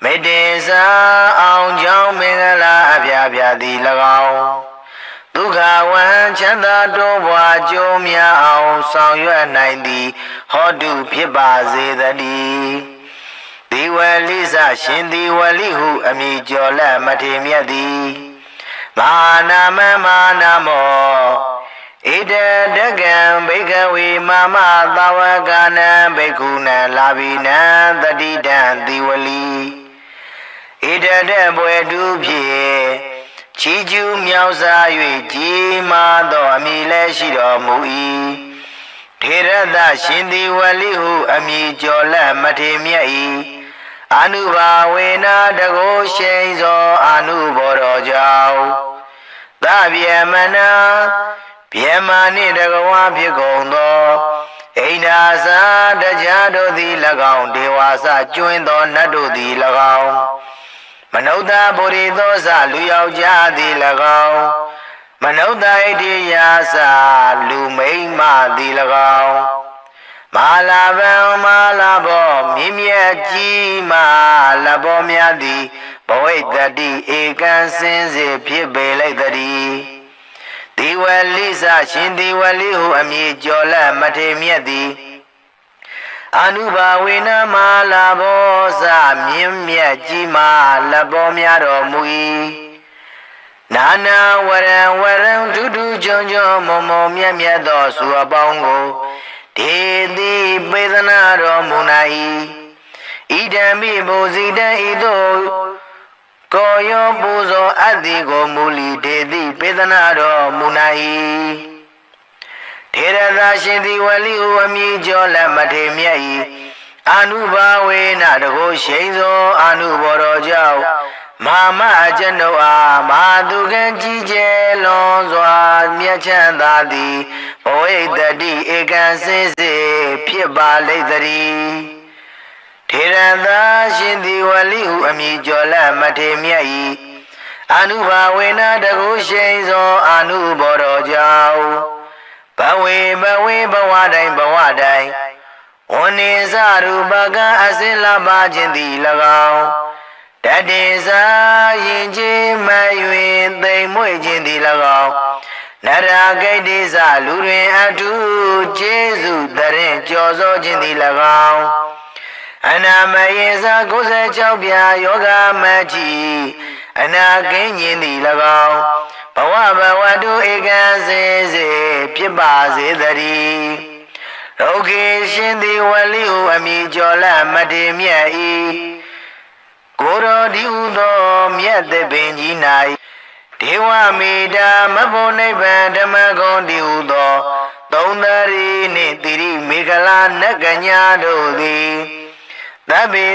မေတ္တေဇာအောင်ကြောင့်မင်္ဂလာအပြားပြားသည်၎င်းဒုက္ခဝံချမ်းသာတိုးပွားကြိုးများအောင်ဆောင်ရွက်နိုင်သည်ဟောတုဖြစ်ပါစေတည်းဒီဝလိဇရှင်ဒီဝလိဟုအမည်ကျော်လက်မထေမြတ်သည်မဟာနာမမဟာနာမောဣတတကံဘိကဝေမမသာဝကနံဘိက္ခုနံလာဘိနံတတိတံတိဝလိဣတတပွဲတုဖြင့်ချီးကျူးမြောက်စား၍ကြီးမားသောအမည်လည်းရှိတော်မူ၏ထေရသရှင်ဒီဝလိဟုအမည်ကျော်လက်မထေမြတ်၏အနုဘာဝေနတကိုရှိန်သောအနုဘောတော်ကြောင့်သဗ္ဗေမနံဗျမနှင့်တကဝါဖြစ်ကုန်သော အိန္ဒာစာတရားတို့သည်၎င်းဒေဝါစကျွင်းသောနတ်တို့သည်၎င်းမနုဿဗုရိသောစလူယောက်ျားသည်၎င်းမနုဿဣတိယာစလူမိန်းမသည်၎င်းမဟာလာဗံမဟာလာဘောမြင့်မြတ်ကြီးမဟာလဘောများသည်ဘဝိတ္တိဧကံစင်စေဖြစ်ပေလိုက်တည်းဒီဝလိစရှင်ဒီဝလိဟုအမည်ကျော်လက်မထေမြတ်သည်အနုဘာဝေနမဟာလာဘောစမြင့်မြတ်ကြီးမဟာလဘောများတော်မူ၏နာနာဝရံဝရံဒုဒုကြုံကြုံမုံမုံမြတ်မြတ်သောစုအပေါင်းကိုဒေတိပေသနာတော်မူ၌ဣဒံမိဘုဇိတံဤသို့ကိုယောပူဇော်အပ်သည်ကိုမူလီဒေတိပေသနာတော်မူ၌ထေရသာရှင်သည်ဝလိဟုအမည်ကျော်လက်မထေမြတ်၏အနုဘာဝေနတကုရှိန်သောအနုဘောတော်ကြောင့်မဟာမအကျွန်ုပ်အားမဟာသူကံကြီးကျယ်လွန်စွာမြတ်ချမ်းသာသည်ဘဝိတ္တိဧကံစင်စေဖြစ်ပါလိမ့်သတည်းထေရသာရှင်သည်ဝလိဟုအမည်ကျော်လက်မထေမြတ်၏အနုဘာဝေနတကုရှိန်သောအနုဘောတော်ကြောင့်ဘဝေဘဝတိုင်းဝဏိစရူပကအစင်လာပါခြင်းသည်၎င်းတတေစာရင်ချင်းမ၍သိမ်မွေ့ခြင်းသည်၎င်းနရဂိတိစလူတွင်အထုကျေးဇူးတရင်ကြော်စောခြင်းသည်၎င်းအနာမယေစ96ပြာယောဂမကြီးအနာကင်းခြင်းသည်၎င်းဘဝတုဧကံစေစေဖြစ်ပါစေတည်းရောဂေရှင်သည်ဝလိဟုအမည်ကျော်လက်မထေမြတ်၏ကိုရောဒီဟုသောမြတ်သပင်ကြီး၌ဒေဝမေတာမဘုံနိဗ္ဗာန်ဓမ္မဂုံဒီဟုသောသုံးသရီနှင့်တိရိမေခလာနဂညာတို့သည်သဗ္ဗေ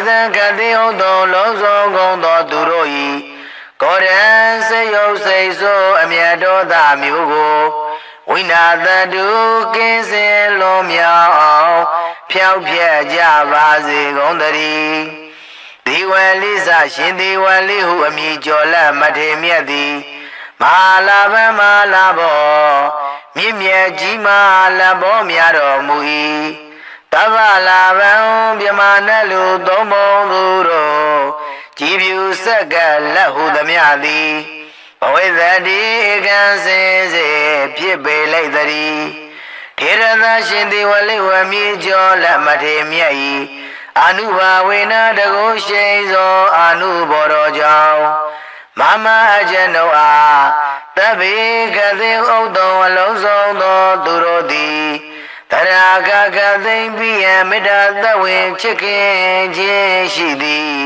သံခတိဟုတ်သောလုံးစုံကုန်သောသူတို့၏ကိုရံစေယုတ်စိတ်ဆိုးအမြတ်တော်သာမျိုးကိုဝိနာတတုကင်းစင်လုံးမြောက်အောင်ဖြောက်ပြက်ကြပါစေကုန်သတည်းဒီဝလိစရှင်ဒီဝလိဟုအမည်ကျော်လက်မထေမြတ်သည်မဟာလာဗံမဟာလာဘောမြင့်မြတ်ကြီးမဟာလဘောများတော်မူ၏တဗ္ဗလာဗံမြမနလူသုံးပုံသူတို့ကြည်ဖြူဆက်ကလက်ဟုသမျှသည်ဘဝိတ္တိဧကံစင်စေဖြစ်ပေလိုက်တည်းထေရသာရှင်သည်ဝလိဝမည်ကျော်လက်မထေမြတ်၏အနုဘာဝေနတကုရှိန်သောအနုဘောတော်ကြောင့်မမအကျွန်ုပ်အားတဗ္ဗေကသိဥဒ္ဓံအလုံးစုံသောသူတို့သည်တရာကသိမ့်ပြီးရမေတ္တာသဝင်ချစ်ခင်ခြင်းရှိသည်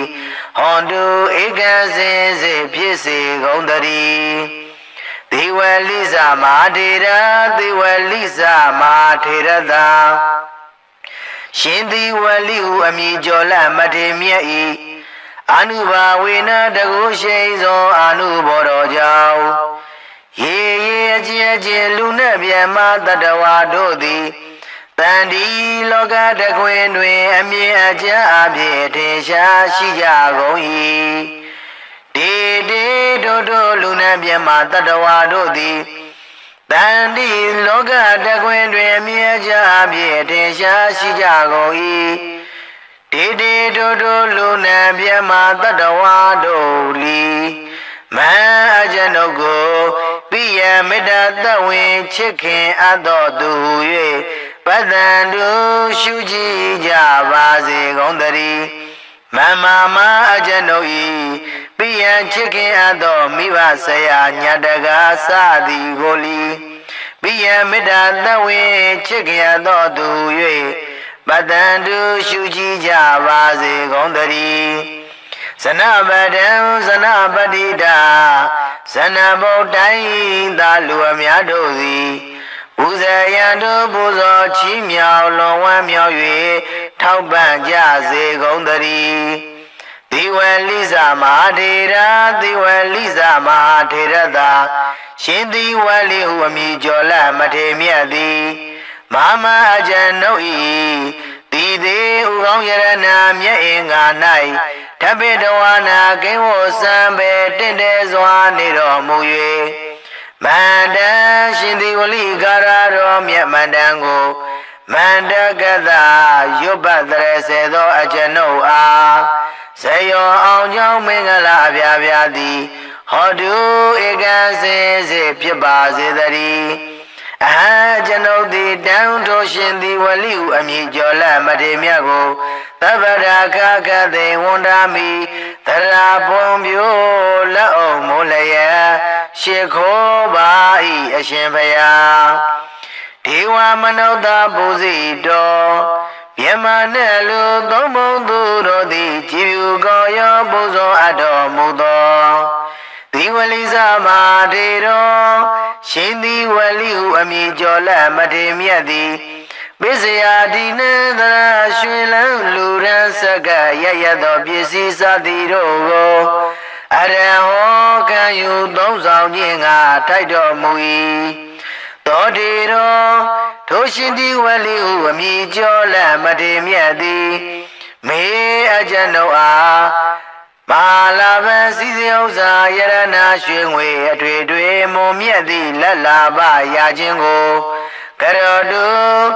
ဟွန်တုဧကံစင်စေဖြစ်စေကုန်တည်းဒီဝလိစမဟာထေရဒီဝလိစမဟာထေရသာရှင်ဒီဝလိဟုအမည်ကျော်လက်မထေမြတ်၏အနုဘာဝေနတကုရှိန်သောအနုဘောတော်ကြောင့်ရေအကျဉ်လူနှင့်မြတ်မတတဝါတို့သည်တန်ဒီလောကတခွင်တွင်အမြင်အကျဉ်းအပြည့်ထင်ရှားရှိကြကုန်၏ဒေတို့လူနှင့်မြတ်မတတဝါတို့သည်တန်ဒီလောကတခွင်တွင်အမြင်အကျဉ်းအပြည့်ထင်ရှားရှိကြကုန်၏ဒေတို့လူနှင့်မြတ်မတတဝါတို့လီမန်အကျွန်ုပ်ကိုပိယမေတ္တာသဝင်ချစ်ခင်အပ်တော်သူ၍ပဒံတုရှုကြည်ကြပါစေကုန်တည်းမမအကျွန်ုပ်၏ပိယချစ်ခင်အပ်တော်မိဘဆရာညတကာစသည်ကိုလီပိယမေတ္တာသဝင်ချစ်ခင်အပ်တော်သူ၍ပဒံတုရှုကြည်ကြပါစေကုန်တည်းဇနပဒံဇနပတိတာဇနဗုဒ္ဓိသာလူအများတို့သည်ပူဇေယံတို့ပူဇော်ချီးမြှောက်လွန်ဝမ်းမြောက်၍ထောက်ပံ့ကြစေကုန်တည်းဒီဝလိစမဟာထေရဒီဝလိစမဟာထေရသာရှင်ဒီဝလိဟုအမည်ကျော်လက်မထေမြတ်သည်မ Mama Janoi, Dide Ugong Yarana Mia Nai, Tapidoana, Gawo Sambe, Tindezwa Nido Muye, Manda Shindi Wali Gararo Mia Mandango, Manda Gada, Yubadre Sedo Ajanoa, Sayo on Young Mingala Viadi, Hodu Egazi Pibazi Dari. Janodi down to Shindi Waliu, Amijola, Mademiago, Tabara Kaka, they wonder me, Tarabombio, La Molaya, Sheko Bai, Ashembaya, Tiwa Manoda Buzido, Yamanelu, Domondo, the Chibugoyo, Bozo Adomudo. Diwaliza Madero, Shindi Waliu Amijola Mademiadi, Biziadi the Shwilan Luran Saga Yayado Bisi Sadiro, Araho can you those out Yinga Taido Mui, Todiro, Toshindi Waliu Amijola Mademiadi, Me Ajanoa. Malava Siziosa Yarana Shingwe, Twe Momiadi, Lalaba Yajingo, Karodu,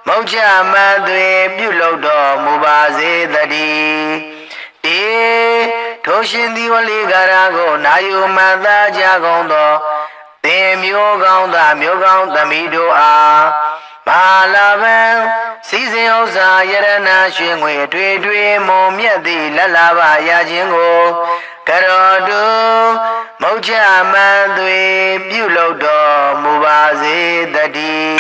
Mocha Madwe, Bulodo, Mubaze Dadi, Toshin Diwali Garago, Nayu Mada Jagondo, Temyogonda, Myogonda Midoa. Malava, Siziosa Yarana Shingwe, Twe Momiadi, Lalava Yajingo, Karodu, Mocha Madwe, Bulodo, Mubaze Dadi.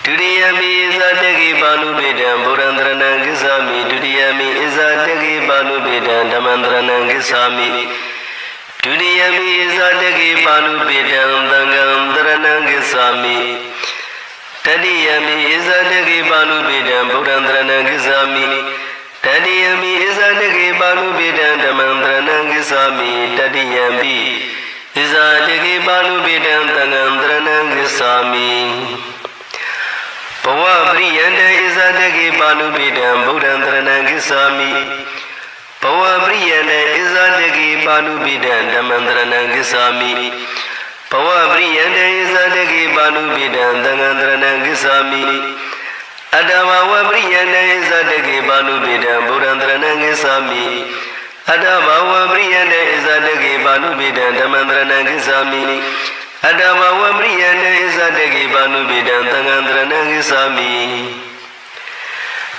Dudiyami Zadegi Banu Bedam Burandrana Gisami Dudiyami Zadegi Banu Bedam Damandrana Gisami Dudiyami Zadegi Banu Bedam Dangandrana Gisami Tadiyami Zadegi Banu Bedam Burandrana Gisami Tadiyami Zadegi Banu Bedam Damandrana Gisami Tadiyami Zadegi Banu Bedam Dangandrana Gisami Pawa Briyanda Izadegi Banu Bedam Buddhandrana Gisami Pawa Briyanda Izadegi Banu Bedam Damandrana Gisami Pawa Briyanda Izadegi Banu Bedam Dangandrana Gisami Adama Briyanda Izadegi Banu Bedam Buddhandrana Gisami Adama Briyanda Izadegi Banu Bedam Damandrana Gisami Adama Wamriyanda Izadegi Banu Bedam Dangandrana Gisami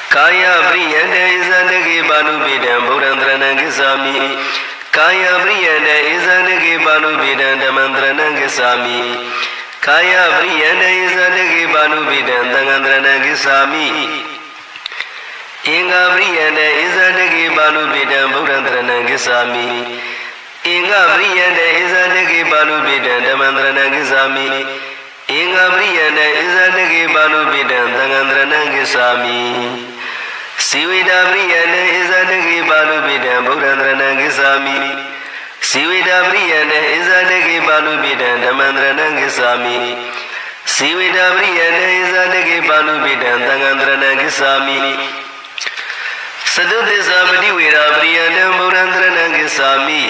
Kaya Briyanda Izadegi Banu Bedam Buddhandrana Gisami Kaya Briyanda Izadegi Banu Bedam Damandrana Gisami Kaya Briyanda Izadegi Banu Bedam Dangandrana Gisami Inga Briyanda Izadegi Banu Bedam Buddhandrana Gisami Inga Briyanda Izadegi Banu Bedam Damandrana Gisami Inga Briyanda Izadegi Banu Bedam Dangandrana Gisami Siwida Briyanda Izadegi Banu Bedam Buddhandrana Gisami Siwida Briyanda Izadegi Banu Bedam Damandrana Gisami Siwida Briyanda Izadegi Banu Bedam Dangandrana Gisami Sadudesa Badi Vira Briyanda Buddhandrana Gisami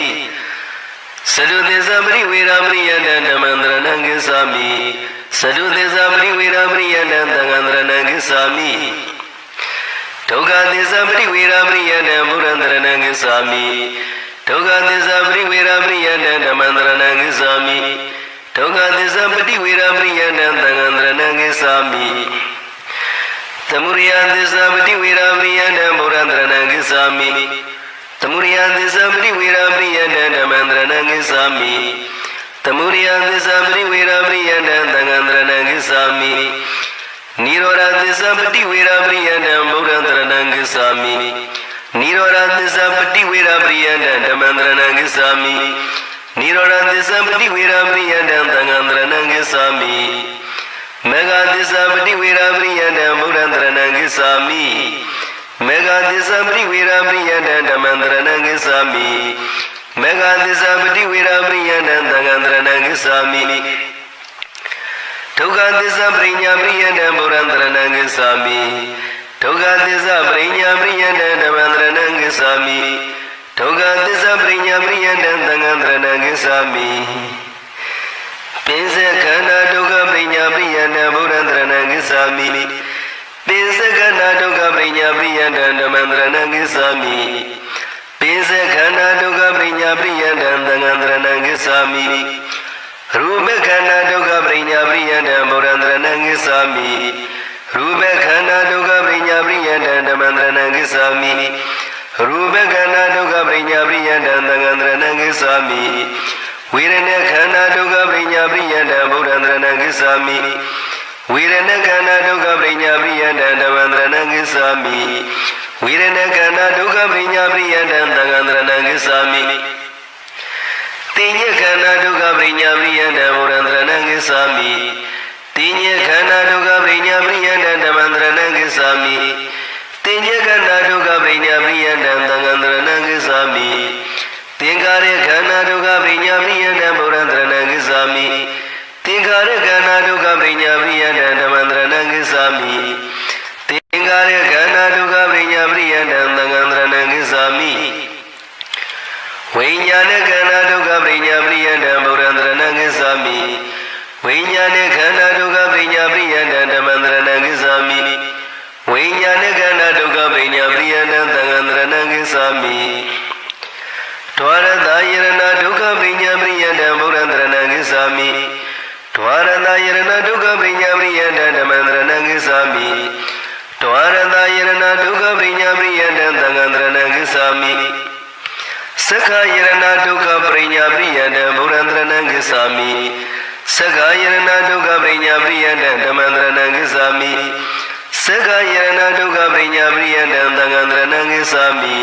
Sadudesa Badi Vira Briyanda Damandrana Gisami Sadudesa Badi Vira Briyanda Dangandrana Gisami Toga Desa Badi Vira Briyanda Buddhandrana Gisami Toga Desa Badi Vira Briyanda Damandrana Gisami Toga Desa Badi Vira Briyanda Dangandrana Gisami Tamuriya Desa Badi Vira Briyanda Buddhandrana Gisami Tamuriya Desa Badi Vira Briyanda Damandrana Gisami Tamuriya Desa Badi Vira Briyanda Dangandrana Gisami Nirvana Desa Badi Vira Briyanda Buddhandrana Gisami နိရောဓသစ္စာပฏิဝေရပရိယန္တဓမ္မန္တရဏံဂစ္ဆာမိနိရောဓသစ္စာပฏิဝေရပရိယန္တသံဃံတရဏံဂစ္ဆာမိမေဃသစ္စာပฏิဝေရပရိယန္တဗုဒ္ဓံတရဏံဂစ္ဆာမိမေဃသစ္စာပฏิဝေရပရိယန္တဓမ္မန္တရဏံဂစ္ဆာမိမေဃသစ္စာပฏิဝေရပရိယန္တသံဃံတရဏံဂစ္ဆာမိဒုက္ခသစ္စာပရိညာပရိယန္တဗုဒ္ဓံတရဏံဂစ္ဆာမိဒုက္ခသစ္စာပရိညာပရိယန္တဓမ္မန္တရဏံဂစ္ဆာမိဒုက္ခသစ္စာပရိညာပရိယန္တသံဃံတရဏံဂစ္ဆာမိပိစခန္ဓာဒုက္ခပရိညာပရိယန္တဗုဒ္ဓံတရဏံဂစ္ဆာမိပိစခန္ဓာဒုက္ခပရိညာပရိယန္တဓမ္မန္တရဏံဂစ္ဆာမိပိစခန္ဓာဒုက္ခပရိညာပရိယန္တသံဃံတရဏံဂစ္ဆာမိရူပခန္ဓာဒုက္ခပရိညာပရိယန္တဗုဒ္ဓံတရဏံဂစ္ဆာမိရူပခန္ဓာဒုက္ခပရိညာပရိယန္တဓမ္မန္တရဏံဂစ္ဆာမိရူပခန္ဓာဒုက္ခပရိညာပရိယန္တသံဃံတရဏံဂစ္ဆာမိဝေဒနာခန္ဓာဒုက္ခပရိညာပရိယန္တဗုဒ္ဓံတရဏံဂစ္ဆာမိဝေဒနာခန္ဓာဒုက္ခပရိညာပရိယန္တဓမ္မန္တရဏံဂစ္ဆာမိဝေဒနာခန္ဓာဒုက္ခပရိညာပရိယန္တသံဃံတရဏံဂစ္ဆာမိတိညခန္ဓာဒုက္ခပရိညာပရိယန္တဗုဒ္ဓံတရဏံဂစ္ဆာမိတိညခန္ဓာဒုက္ခပရိညာပရိယန္တဓမ္မန္တရဏံဂစ္ဆာမိတိညခန္ဓာဒုက္ခပရိညာပရိယန္တသံဃံတရဏံဂစ္ဆာမိသင်္ခါရခန္ဓာဒုက္ခပရိညာပရိယန္တဗုဒ္ဓံတရဏံဂစ္ဆာမိသင်္ခါရခန္ဓာဒုက္ခပရိညာပရိယန္တဓမ္မန္တရဏံဂစ္ဆာမိသင်္ခါရခန္ဓာဒုက္ခပရိညာပရိယန္တသံဃံတရဏံဂစ္ဆာမိဝိညာဏခန္ဓာဒုက္ခပရိညာပရိယန္တဗုဒ္ဓံတရဏံဂစ္ဆာမိဝိညာဏခန္ဓာဒုက္ခပရိညာပရိယန္တဓမ္မန္တရဏံဂစ္ဆာမိဝိညာဏခန္ဓာဒုက္ခပရိညာပရိယန္တသံဃံတရဏံဂစ္ဆာမိဒွါရတယရဏဒုက္ခပရိညာပရိယန္တဗုဒ္ဓံတရဏံဂစ္ဆာမိဒွါရတယရဏဒုက္ခပရိညာပရိယန္တဓမ္မန္တရဏံဂစ္ဆာမိဒွါရတယရဏဒုက္ခပရိညာပရိယန္တသံဃံတရဏံဂစ္ဆာမိသက္ခာယရဏဒုက္ခပရိညာပရိယန္တဗုဒ္ဓံတရဏံဂစ္ဆာမိသက္ခာယရဏဒုက္ခပရိညာပရိယန္တဓမ္မန္တရဏံဂစ္ဆာမိသက္ခာယရဏဒုက္ခပရိညာပရိယန္တသံဃံတရဏံဂစ္ဆာမိ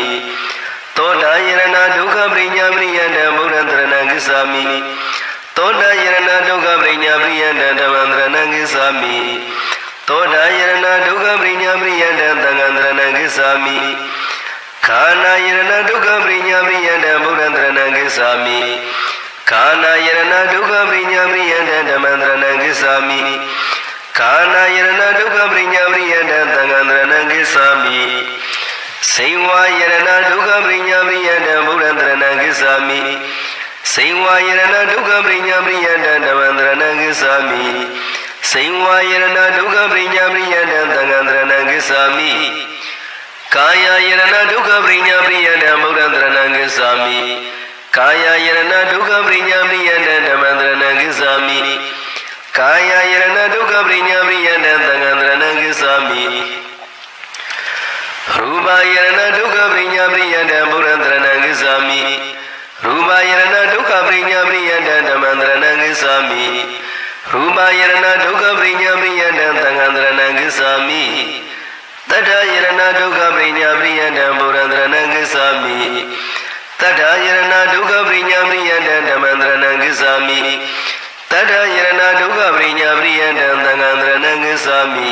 သောတာယရဏဒုက္ခပရိညာပရိယန္တဗုဒ္ဓံတရဏံဂစ္ဆာမိသောတာယရဏဒုက္ခပရိညာပရိယန္တဓမ္မန္တရဏံဂစ္ဆာမိသောတာယရဏဒုက္ခပရိညာပရိယန္တသံဃံတရဏံဂစ္ဆာမိခန္ဓာယရဏဒုက္ခပရိညာပရိယန္တဗုဒ္ဓံတရဏံဂစ္ဆာမိခန္ဓာယရဏဒုက္ခပရိညာပရိယန္တဓမ္မန္တရဏံဂစ္ဆာမိခန္ဓာယရဏဒုက္ခပရိညာပရိယန္တသံဃံတရဏံဂစ္ဆာမိစေဝါယရဏဒုက္ခပရိညာပရိယန္တဗုဒ္ဓံတရဏံဂစ္ဆာမိစေဝါယရဏဒုက္ခပရိညာပရိယန္တဓမ္မန္တရဏံဂစ္ဆာမိစေဝါယရဏဒုက္ခပရိညာပရိယန္တသံဃံတရဏံဂစ္ဆာမိကာယယရဏဒုက္ခပရိညာပရိယန္တဗုဒ္ဓံတရဏံဂစ္ဆာမိကာယယရဏဒုက္ခပရိညာပရိယန္တဓမ္မန္တရဏံဂစ္ဆာမိကာယယရဏဒုက္ခပရိညာပရိယန္တသံဃံတရဏံဂစ္ဆာမိရူပယရဏဒုက္ခပရိညာပရိယန္တဗုဒ္ဓံတရဏံဂစ္ဆာမိရူပယရဏဒုက္ခပရိညာပရိယန္တဓမ္မန္တရဏံဂစ္ဆာမိရူပယရဏဒုက္ခပရိညာပရိယန္တသံဃံတရဏံဂစ္ဆာမိတတ္ထယရဏဒုက္ခပရိညာပရိယန္တဗုဒ္ဓံတရဏံဂစ္ဆာမိတတ္ထယရဏဒုက္ခပရိညာပရိယန္တဓမ္မန္တရဏံဂစ္ဆာမိတတ္ထယရဏဒုက္ခပရိညာပရိယန္တသံဃံတရဏံဂစ္ဆာမိ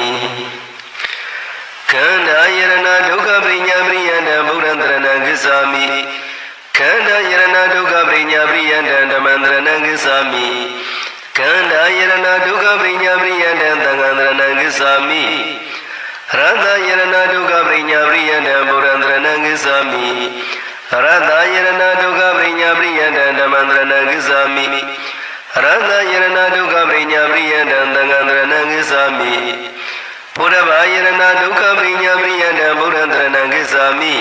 ခန္ဓာယရဏဒုက္ခပရိညာပရိယန္တဗုဒ္ဓံတရဏံဂစ္ဆာမိခန္ဓာယရဏဒုက္ခပရိညာပရိယန္တဓမ္မန္တရဏံဂစ္ဆာမိခန္ဓာယရဏဒုက္ခပရိညာပရိယန္တသံဃံတရဏံဂစ္ဆာမိရတယရဏဒုက္ခပရိညာပရိယန္တဗုဒ္ဓံတရဏံဂစ္ဆာမိရတယရဏဒုက္ခပရိညာပရိယန္တဓမ္မန္တရဏံဂစ္ဆာမိရတယရဏဒုက္ခပရိညာပရိယန္တသံဃံတရဏံဂစ္ဆာမိဘုရဘာယရဏဒုက္ခပရိညာပရိယန္တဗုဒ္ဓံတရဏံဂစ္ဆာမိ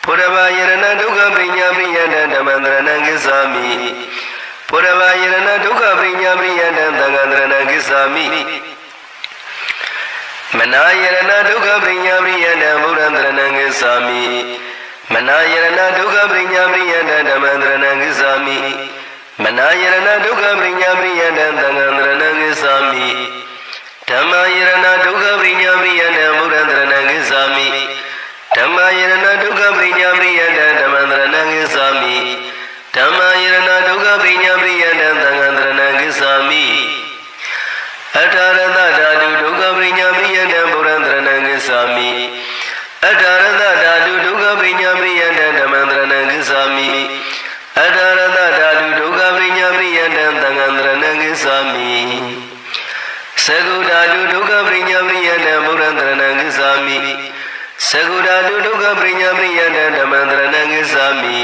ဘုရဘာယရဏဒုက္ခပရိညာပရိယန္တဓမ္မန္တရဏံဂစ္ဆာမိဘုရဘာယရဏဒုက္ခပရိညာပရိယန္တသံဃံတရဏံဂစ္ဆာမိမနာယရဏဒုက္ခပရိညာပရိယန္တဗုဒ္ဓံတရဏံဂစ္ဆာမိမနာယရဏဒုက္ခပရိညာပရိယန္တဓမ္မန္တရဏံဂစ္ဆာမိမနာယရဏဒုက္ခပရိညာပရိယန္တသံဃံတရဏံဂစ္ဆာမိဓမ္မယရဏဒုက္ခပရိညာပရိယန္တဗုဒ္ဓံတရဏံဂစ္ဆာမိဓမ္မယရဏဒုက္ခ Segudadu duga prinya priyana murandrana gisami Segudadu duga prinya priyana dhamandrana gisami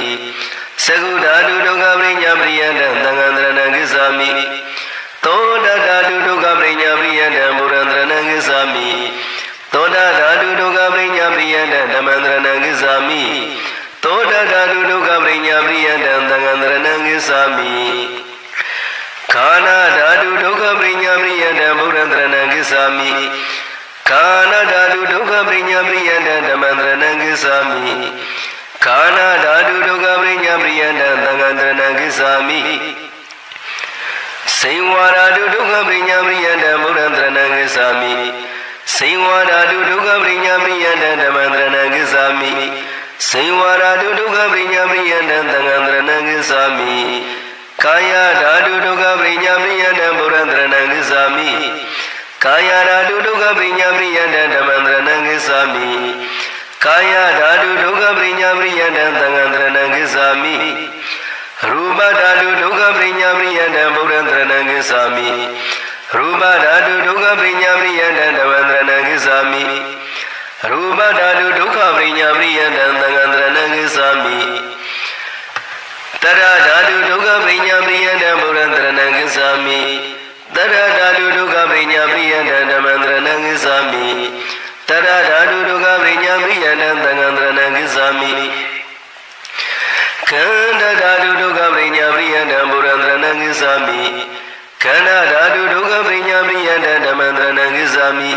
Segudadu duga prinya priyana dhangandrana gisami Toda dadu duga prinya priyana murandrana gisami Toda dadu duga prinya priyana dhamandrana gisami Toda dadu duga prinya priyana dhangandrana gisami Kana dadu duga prinya priyana murandrana gisami Kana dadu duga prinya priyana dhamandrana gisami Kana dadu duga prinya priyana dhangandrana gisami Seiwara duga prinya priyana murandrana gisami Seiwara duga prinya priyana dhamandrana gisami Seiwara duga prinya priyana dhangandrana gisami Kaya dadu duga prinya priyana murandrana gisami Kaya dadu duga prinya priyana dhamandrana gisami Kaya dadu duga prinya priyana dhangandrana gisami Rupa dadu duga prinya priyana murandrana gisami Rupa dadu duga prinya priyana dhamandrana gisami Rupa dadu duga prinya priyana dhangandrana gisami Tara dadu duga prinya priyana murandrana gisami Tara dadu duga prinya priyana dhamandrana gisami Tara dadu duga prinya priyana dhangandrana gisami Kanda dadu duga prinya priyana murandrana gisami Kanda dadu duga prinya priyana dhamandrana gisami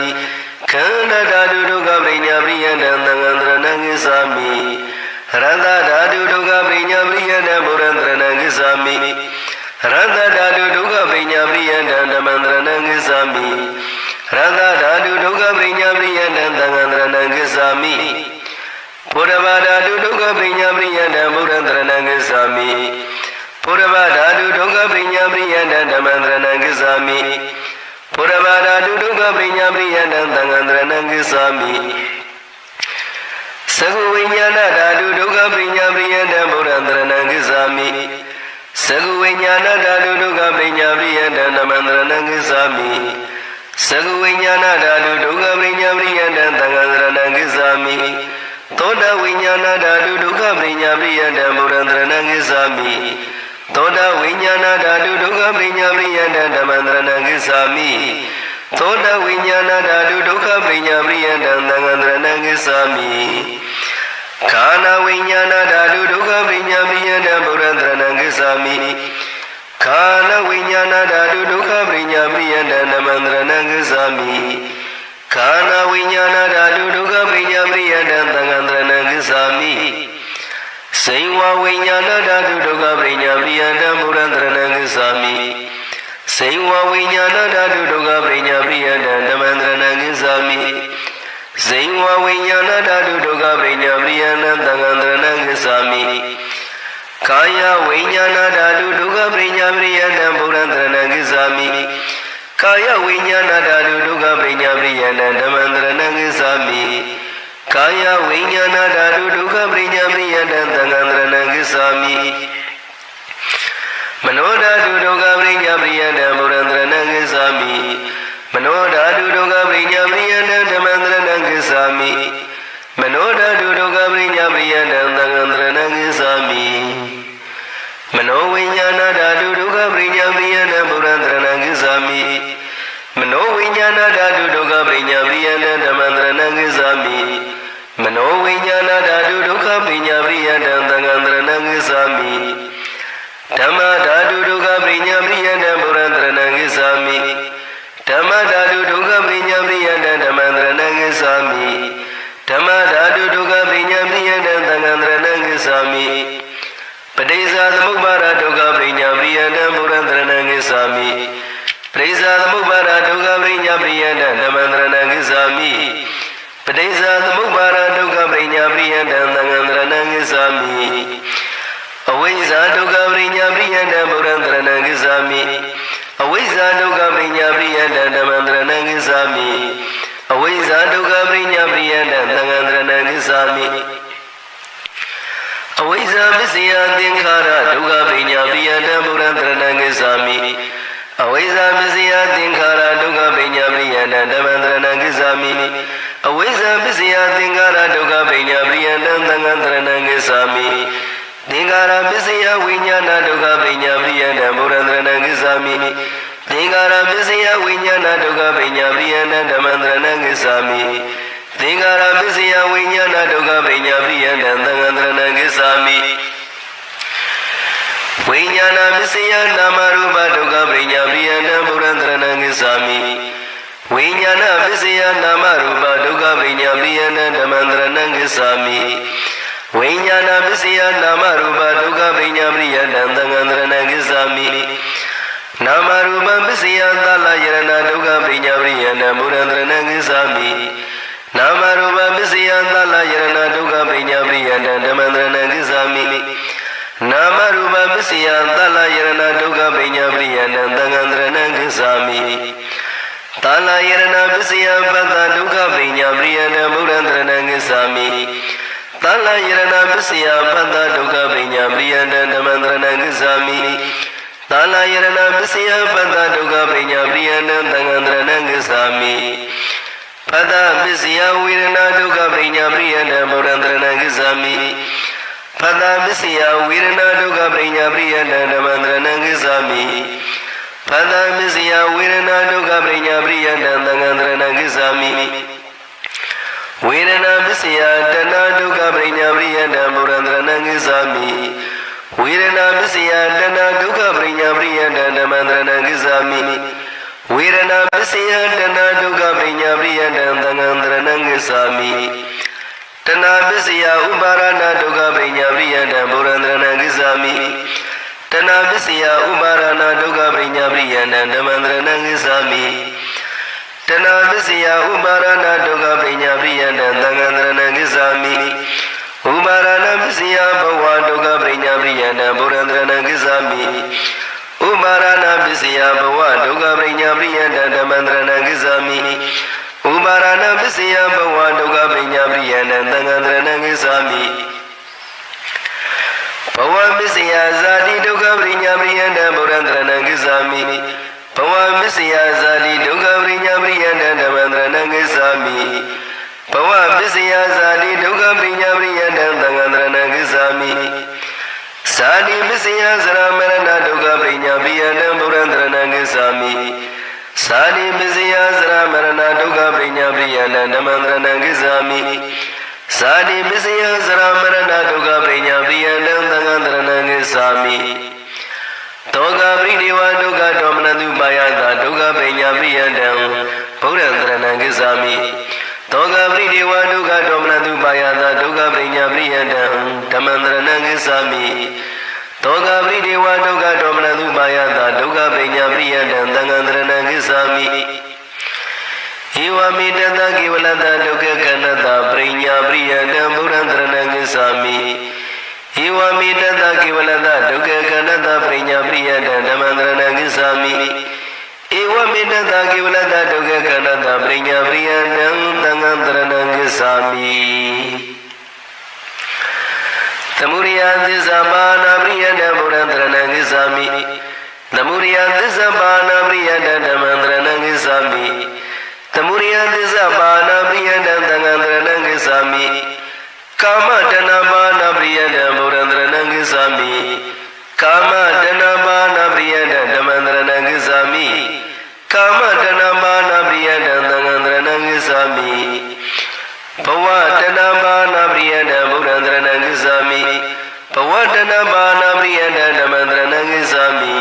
Kanda dadu duga prinya priyana dhangandrana gisami Randa dadu duga prinya priyana murandrana gisami Randa dadu duga prinya priyana dhamandrana gisami Randa dadu duga prinya priyana dhangandrana gisami Purva dadu duga prinya priyana murandrana gisami Purva dadu duga prinya priyana dhamandrana gisami Purva dadu duga prinya priyana dhangandrana gisami Sagu vinyana dadu duga prinya priyana murandrana gisami Sagu vinyana dadu duga prinya priyana dhamandrana gisami Sagu vinyana dadu duga prinya priyana dhangandrana gisami Toda vinyana dadu duga prinya priyana murandrana gisami Toda vinyana dadu duga prinya priyana dhamandrana gisami Toda vinyana dadu duga prinya priyana dhangandrana gisami Kana vinyana dadu duga prinya priyana murandrana gisami Kana vinyana dadu duga prinya priyana dhamandrana gisami Kana vinyana dadu duga prinya priyana dhangandrana gisami Seiwa vinyana dadu duga prinya priyana murandrana gisami Seiwa vinyana dadu duga prinya priyana dhamandrana gisami Seiwa vinyana dadu duga prinya priyana dhangandrana gisami Kaya vinyana dadu duga prinya priyana murandrana gisami Kaya vinyana dadu duga prinya priyana dhamandrana gisami Kaya vinyana dadu duga prinya priyana dhangandrana gisami Mano dadu duga prinya priyana murandrana gisami Mano dadu duga prinya priyana dhamandrana gisami Mano dadu duga prinya priyana dhangandrana gisami Mano vinyana dadu duga prinya priyana murandrana gisami Mano vinyana dadu duga prinya priyana dhamandrana gisami Mano vinyana dadu duga prinya priyana dhangandrana gisami Dhamma dadu duga prinya priyana murandrana gisami Dhamma dadu duga prinya priyana dhamandrana gisami Dhamma dadu duga prinya priyana dhangandrana gisami Padesa samubara duga prinya priyana murandrana gisami Padesa samubara duga prinya priyana dhamandrana gisami Padesa samubara duga prinya priyana dhangandrana gisami Avisa duga prinya priyana murandrana gisami Avisa duga prinya priyana dhamandrana gisami Avisa duga prinya priyana dhangandrana gisami Avisa visya tinkhara duga prinya priyana murandrana gisami Avisa visya tinkhara duga prinya Dhamandrana Gisami Awesa Bisya Tingara Duga Pinya Priyana Dangandrana Gisami Tingara Bisya Vinyana Duga Pinya Priyana Murandrana Gisami Tingara Bisya Vinyana Duga Pinya Priyana Dhamandrana Gisami Tingara Bisya Vinyana Duga Pinya Priyana Dangandrana Gisami Vinyana Bisya Namarupa Duga Pinya Priyana Murandrana Gisami Vinyana Bisya Namarupa Duga Pinya Priyana Dhamandrana Gisami Vinyana Bisya Namarupa Duga Pinya Priyana Dangandrana Gisami Namarupa Bisya Talayana Duga Pinya Priyana Murandrana Gisami Namarupa Bisya Talayana Duga Pinya Priyana Dhamandrana Gisami Namarupa Bisya Talayana Duga Pinya Priyana Dangandrana Gisami Talayana Bisya Pata Duga Pinya Priyana Murandrana Gisami Talayana Bisya Pata Duga Pinya Priyana Dhamandrana Gisami Talayana Bisya Pata Duga Pinya Priyana Dangandrana Gisami Pata Bisya Virana Duga Pinya Priyana Murandrana Gisami Pata Bisya Virana Duga Pinya Priyana Dhamandrana Gisami Pata Bisya Virana Duga Pinya Priyana Dangandrana Gisami Virana Bisya Dana Duga Pinya Priyana Murandrana Gisami Virana Bisya Dana Duga Pinya Priyana Dhamandrana Gisami Virana Bisya Dana Duga Pinya Priyana Dangandrana Gisami Dana Bisya Ubarana Duga Pinya Priyana Murandrana Gisami Dana Bisya Ubarana Duga Pinya Priyana Dhamandrana Gisami Dana Bisya Ubarana Duga Pinya Priyana Dangandrana Gisami Ubarana Bisya Bhava Duga Pinya Priyana Murandrana Gisami Ubarana Bisya Bhava Duga Pinya Priyana Dhamandrana Gisami Ubarana Bisya Bhava Duga Pinya Priyana Dangandrana Gisami Bhava Bisya Zadi Duga Pinya Priyana Murandrana Gisami Bhava Bisya Zadi Duga Pinya Priyana Dhamandrana Gisami Bhava Bisya Zadi Duga Pinya Priyana Dangandrana Gisami Sadi Bisya Saramarana Duga Pinya Priyana Murandrana Gisami Sadi Bisya Saramarana Duga Pinya Priyana Dhamandrana Gisami Sadi Bisya Saramarana Duga Pinya Priyana Dangandrana Gisami Toga Pridiva Duga Domnadu Bayada Duga Pinya Priyana Murandrana Gisami Toga Pridiva Duga Domnadu Bayada Duga Pinya Priyana Dhamandrana Gisami Toga Pridiva Duga Domnadu Bayada Duga Pinya Priyana Dangandrana Gisami Iwa Midata Kivalata Duga Kanata Pinya Priyana Murandrana Gisami Iwa Midata Kivalata Duga Kanata Pinya Priyana Dhamandrana Gisami Iwa Midata Kivalata Duga Kanata Pinya Priyana Dangandrana Gisami Tamuriya Disabana Priyana Murandrana Gisami Tamuriya Disabana Priyana Dhamandrana Gisami Tamuriya Disabana Priyana Dangandrana Gisami Kama Dhanabana Priyana Murandrana Gisami Kama Dhanabana Priyana Dhamandrana Gisami Kama Dhanabana Priyana Dangandrana Gisami Bhava Dhanabana Priyana Murandrana Gisami Bhava Dhanabana Priyana Dhamandrana Gisami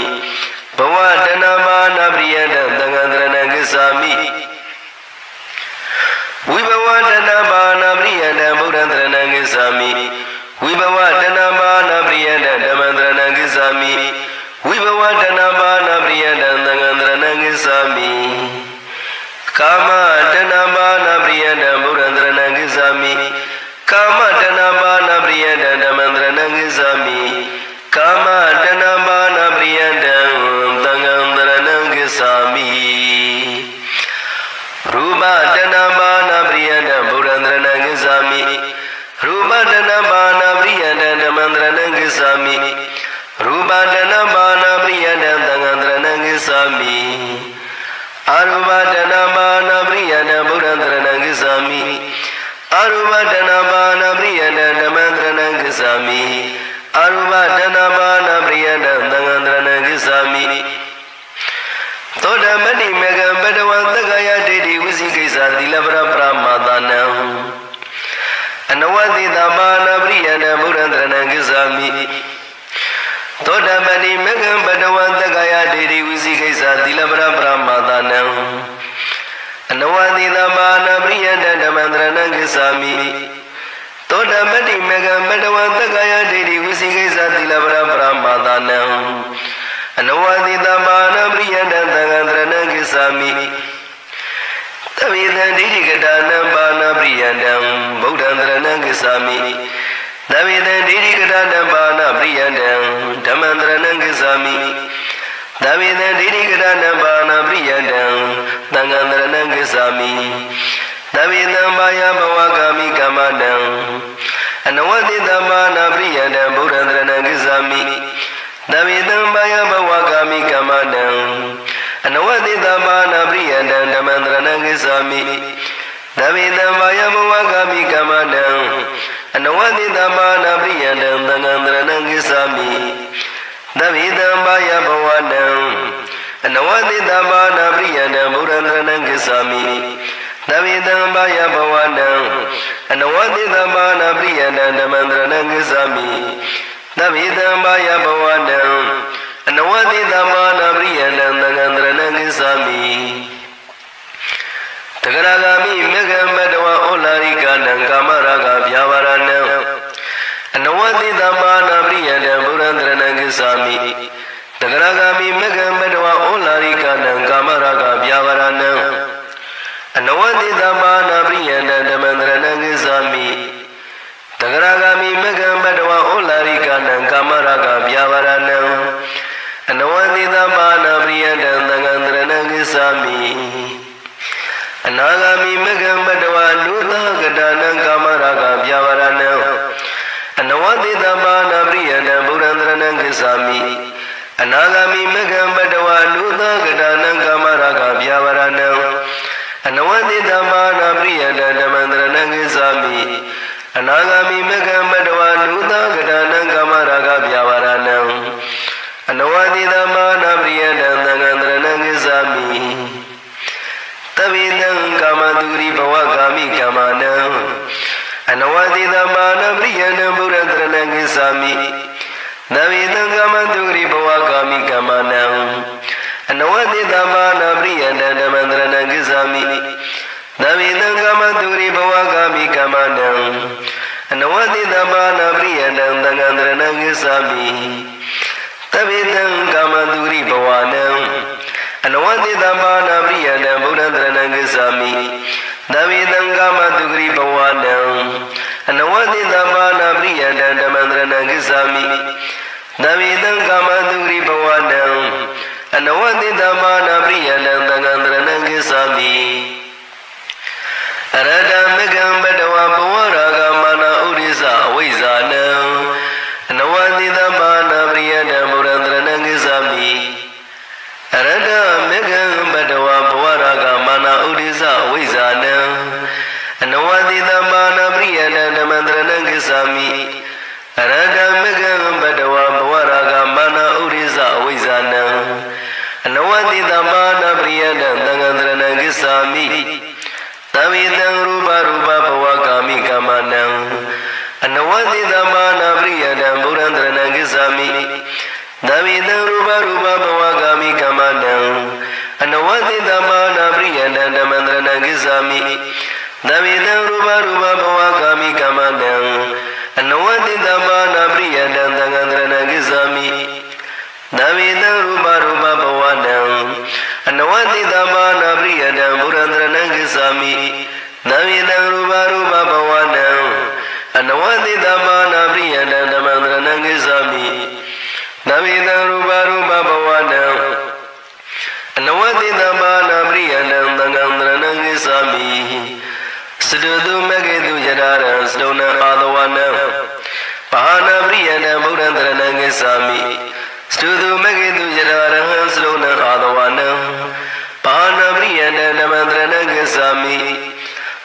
Bhava Dhanabana Priyana Dangandrana Gisami Vibhava Dhanabana Priyana Murandrana Gisami Vibhava Dhanabana Priyana Dhamandrana Gisami Vibhava Dhanabana Priyana Dangandrana Gisami Kama Dhanabana Priyana Murandrana Gisami Kama Dhanabana Priyana Dhamandrana Gisami Kama Dhanabana Priyana Dangandrana Gisami Rupa Dhanabana Priyana Murandrana Gisami Rupa Dhanabana Priyana Dhamandrana Gisami Rupa Dhanabana Priyana Dangandrana Gisami Arupa Dhanabana Priyana ရူပတဏပါဏပရိယတံဓမ္မံတရဏံဂစ္ဆာမိအရူပတဏပါဏပရိယတံသံဃံတရဏံဂစ္ဆာမိသောတမတ္တိမေကံပတဝံသက္ကာယဒိဋ္ဌိဝိသိကိစ္စသီလပရပရမသနံအနဝတိတပါဏပရိယတံဘုရံတရဏံဂစ္ဆာမိသောတပတ္တိမေကံပတဝံသက္ကာယဒိဋ္ဌိဝိသိကိစ္စသီလပရပရမသနံအနဝတိတပါဏပရိယတံဓမ္မံတရဏံဂစ္ဆာမိသောတပတ္တိမေကံပတဝံသက္ကာယဒိဋ္ဌိဝိသိကိစ္စသီလပရပရမသနံအနဝတိတပါဏပရိယတံသံဃံတရဏံဂစ္ဆာမိသဗ္ဗေသံဒိဋ္ဌိကတာနံပါဏပရိယတံဗုဒ္ဓံတရဏံဂစ္ဆာမိသဗ္ဗေသံဒိဋ္ဌိကတာနံပါဏပရိယတံဓမ္မံတရဏံဂစ္ဆာမိသဗ္ဗေသံဒိဋ္ဌိကတာနံပါဏပရိယတံသံဃံတရဏံဂစ္ဆာမိသဗ္ဗေသံဘာယဘဝကာမိကမ္မတံအနဝတိတပါဏပရိယတံဗုဒ္ဓံတရဏံဂစ္ဆာမိသဗ္ဗေသံဘာယဘဝကာမိကမ္မတံအနဝတိတပါဏပရိယတံဓမ္မံတရဏံဂစ္ဆာမိသဗ္ဗေသံဘာယဘဝကာမိကမ္မတံအနဝတိတပါဏပရိယတံသံဃံတရဏံဂစ္ဆာမိသဗ္ဗေသံဘာယဘဝတံအနဝတိတပါဏပရိယတံဘုရံတရဏံဂစ္ဆာမိသဗ္ဗေသံဘာယဘဝတံအနဝတိတပါဏပရိယတံဓမ္မံတရဏံဂစ္ဆာမိသဗ္ဗေသံဘာယဘဝတံအနဝတိတပါဏပရိယတံသံဃံတရဏံဂစ္ဆာမိတဂရဂာမိမေဃံပတဝံဩလာရိကနံကာမရာဂဗျာပါရဏံအနဝတိတပါဏပရိယတံဘုရံတရဏံဂစ္ဆာမိတဂရဂာမိမေဃံပတဝံဩလာရိကနံကာမရာဂဗျာပါရဏံအနဝတိတပါဏပရိယတံဓမ္မံတရဏံဂစ္ဆာမိတဂရဂာမိမေဃံပတဝံဩလာရိကနံကာမရာဂဗျာပါရဏံအနဝတိတပါဏပရိယတံသံဃံတရဏံဂစ္ဆာမိအနာဂာမိမေဃံပတဝါလူသကတာနံကာမရာဂဗျာပါရဏံအနဝတိတပါဏပရိယတံဘုရံတရဏံဂစ္ဆာမိအနာဂာမိမေဃံပတဝါလူသကတာနံကာမရာဂဗျာပါရဏံအနဝတိတပါဏပရိယတံဓမ္မံတရဏံဂစ္ဆာမိအနာဂာမိမေဃံပတဝါလူသကတာနံကာမရာဂဗျာပါရဏံအနဝတိတပါဏပရိယတံသံဃံတရဏံဂစ္ဆာမိသဗ္ဗေသံကာမတုရိဘဝကာမိကမ္မနံအနဝတိတပါဏပရိယတံဘုရံတရဏံဂစ္ဆာမိသဗ္ဗေသံကာမတုရိဘဝကာမိကမ္မနံအနဝတိတပါဏပရိယတံဓမ္မံတရဏံဂစ္ဆာမိသဗ္ဗေသံကာမတုရိဘဝကာမိကမ္မနံအနဝတိတပါဏပရိယတံသံဃံတရဏံဂစ္ဆာမိသဗ္ဗေသံကာမတုရိဘဝနံအနဝတိတပါဏပရိယတံဘုရံတရဏံဂစ္ဆာမိသဗ္ဗေသံကာမတုရိဘဝနံအနဝတိတပါဏပရိယတံဓမ္မံတရဏံဂစ္ဆာမိသဗ္ဗေသံကာမတုရိဘဝနံအနဝတိတပါဏပရိယတံသံဃံတရဏံဂစ္ဆာမိအရတမေဃံပတဝဘဝရာဂမာနဥဒိစ္စအဝိဇ္ဇာနံအနဝတိတပါဏပရိယတံဘုရံတရဏံဂစ္ဆာမိအရတမေဃံပတဝဘဝရာဂမာနဥဒိစ္စအဝိဇ္ဇာနံအနဝတိတပါဏပရိယတံဓမ္မံတရဏံဂစ္ဆာမိအရတမေဃံပတဝဘဝရာဂမာနဥဒိစ္စအဝိဇ္ဇာနံအနဝတိတပါဏပရိယတံသံဃံတရဏံဂစ္ဆာမိသဗ္ဗေသံရူပရူပဘဝကာမိကမ္မနံအနဝတိတပါဏပရိယတံဘုရံတရဏံဂစ္ဆာမိသဗ္ဗေသံရူပရူပဘဝကာမိကမ္မနံအနဝတိတပါဏပရိယတံဓမ္မံတရဏံဂစ္ဆာမိသဗ္ဗေသံရူပရူပဘဝကာမိကမ္မနံအနဝတိတပါဏပရိယတံသံဃံတရဏံဂစ္ဆာမိသဗ္ဗေသံရူပရူပဘဝနံအနဝတိတပါဏပရိယတံဘုရံတရဏံဂစ္ဆာမိသဗ္ဗေသံရူပရူပဘဝနံအနဝတိတပါဏပရိယတံဓမ္မံတရဏံဂစ္ဆာမိသဗ္ဗေသံရူပရူပဘဝနံအနဝတိတပါဏပရိယတံသံဃံတရဏံဂစ္ဆာမိစတုတုမဂေတုယရာရံစတုဏံအာသဝနံပါဏပရိယတံဘုရံတရဏံဂစ္ဆာမိစတုတုမဂေတုယရာရံစတုဏံအာသဝနံပါဏပရိယတံဓမ္မံတရဏံဂစ္ဆာမိ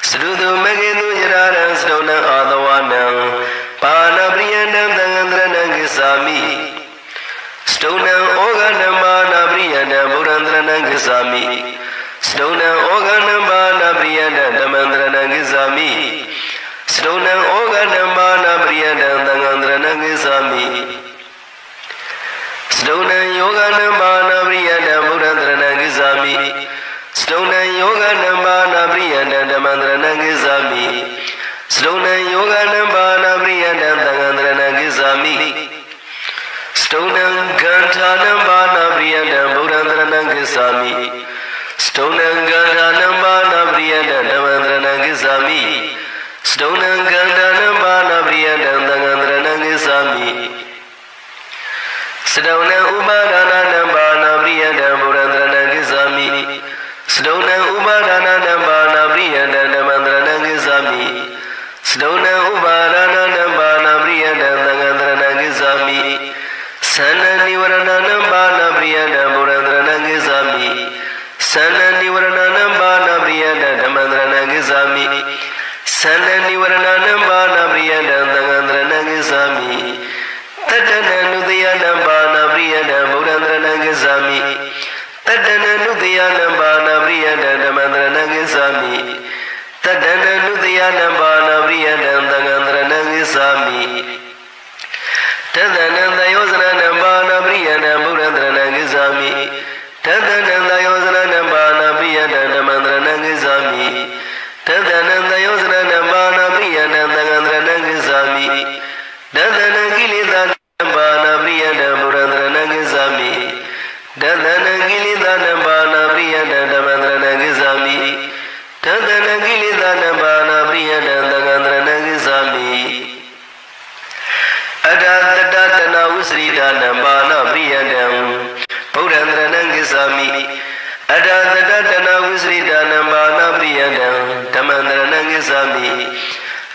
စတုတုမဂေတုယရာရံ Priyanam Bana Priyadam Tangandrana Gisami Tadananda Yosana Nambana Priyadam Purandrana Gisami Tadananda Yosana Nambana Priyadam Namandrana Gisami Tadananda Yosana Nambana Priyadam Tangandrana Gisami Tadana Gilida Nambana Priyadam Purandrana Gisami Tadana Gilida Nambana Priyadam Namandrana Gisami Tadana Gilida Nambana Priyadam Tangandrana Gisami Adadadadana Usrida Nambana Priyadam Purandrana Gisami Adadadadana Usrida Nambana Priyadam Tamandrana Gisami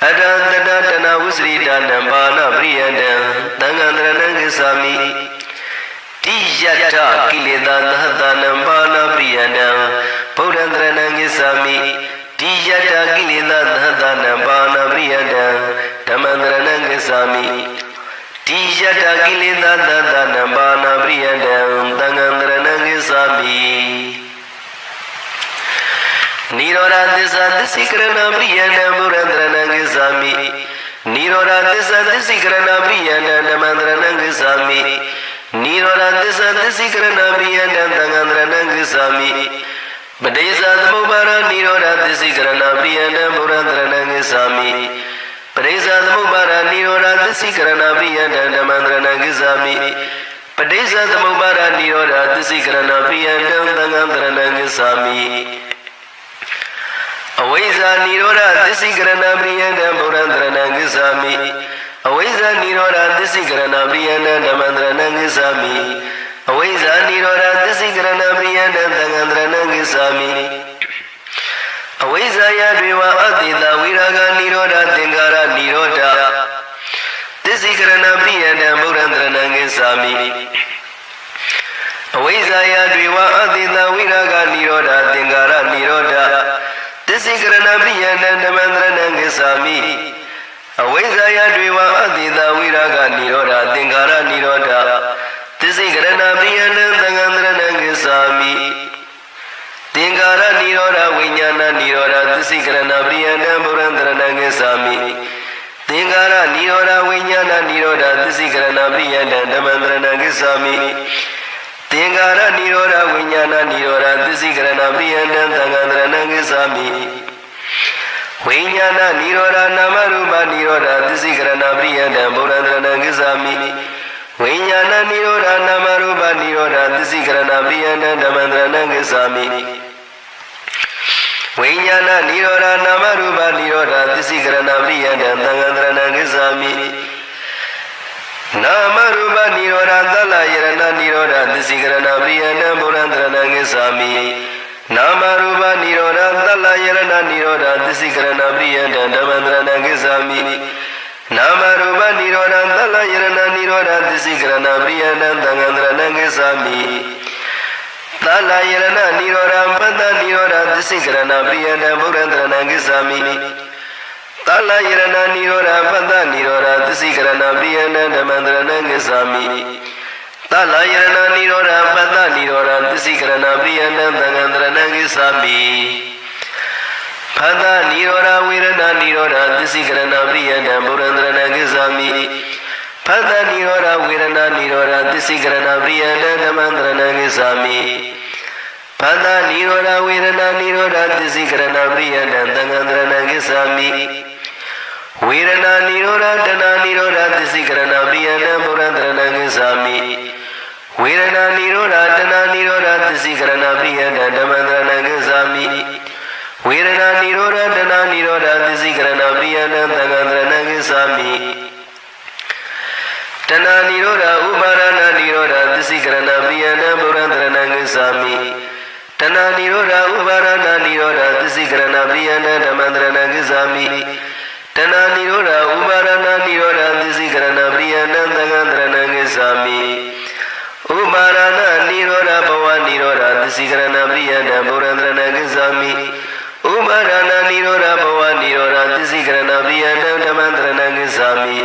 Adadadadana Usrida Nambana Priyadam Tangandrana Gisami Tijata Kilida Nahata Nambana Priyadam Purandrana Gisami Tijata Kilida Nahata Nambana Priyadam Tamandrana Gisami Tijata Kilida Nahata Nambana Priyadam Tangandrana Gisami Nirora Disa Disikrana Priyadam Purandrana Gisami Nirora Disa Disikrana Priyadam Tamandrana Gisami Nirora Disa Disikrana Priyadam Tangandrana Gisami Padesa Mubara Nirora Disikrana Priyadam Purandrana Gisami Padesa Mubara Nirora Disikrana Priyadam Tamandrana Gisami Padesa Mubara Nirora Disikrana Priyadam Tangandrana Gisami Awaiza Nirora Disikrana Priyadam Purandrana Gisami Awaiza Nirora Disikrana Priyadam Tamandrana Gisami Awaiza Nirora Disikrana Priyadam Tangandrana Gisami Awaiza Yadviva Adita Viraga Nirora Tingara Niroda Disikrana Priyadam Purandrana Gisami Awaiza Yadviva Adita Viraga Niroda Tingara Niroda Disikrana Priyadam Tamandrana Gisami Awaiza Yadviva Adita Viraga Niroda Tingara Niroda Disikrana Priyadam Tangandrana Gisami Tingara Niroda Vinyana Niroda Disikrana Priyadam Purandrana Gisami Tingara Niroda Vinyana Niroda Disikrana Priyadam Tamandrana Gisami Tingara Niroda Vinyana Niroda Disikrana Priyadam Tangandrana Gisami Vinyana Niroda Namarupa Niroda Disikrana Priyadam Purandrana Gisami Vinyana Niroda Namarupa Niroda Disikrana Priyadam Tamandrana Gisami Vinyana Niroda Namarupa Niroda Disikrana Priyadam Tangandrana Gisami Namarupa Niroda Dalayana Niroda Disikrana Priyadam Purandrana Gisami Namarupa Niroda Dalayana Niroda Disikrana Priyadam Tamandrana Gisami Namarupa Niroda Dalayana Niroda Disikrana Priyadam Tangandrana Gisami Dalayana Niroda Pada Niroda Disikrana Priyadam Purandrana Gisami Dalayana Niroda Pada Niroda Disikrana Priyadam Tamandrana Gisami Dalayana Niroda Pada Niroda Disikrana Priyadam Tangandrana Gisami Pada Niroda Virana Niroda Disikrana Priyadam Purandrana Gisami Pada Niroda Virana Niroda Disikrana Priyadam Tamandrana Gisami Pada Niroda Virana Niroda Disikrana Priyadam Tangandrana Gisami Virana Niroda Dana Niroda Disikrana Priyadam Purandrana Gisami Virana Niroda Dana Niroda Disikrana Priyadam Tamandrana Gisami Virana Niroda Dana Niroda Disikrana Priyadam Tangandrana Gisami Dana Niroda Uparana Niroda Disikrana Priyadam Purandrana Gisami Dana Niroda Uparana Niroda Disikrana Priyadam Tamandrana Gisami Dana Niroda Uparana Niroda Disikrana Priyadam Tangandrana Gisami Uparana Niroda Bhava Niroda Disikrana Priyadam Purandrana Gisami Uparana Niroda Bhava Niroda Disikrana Priyadam Tamandrana Gisami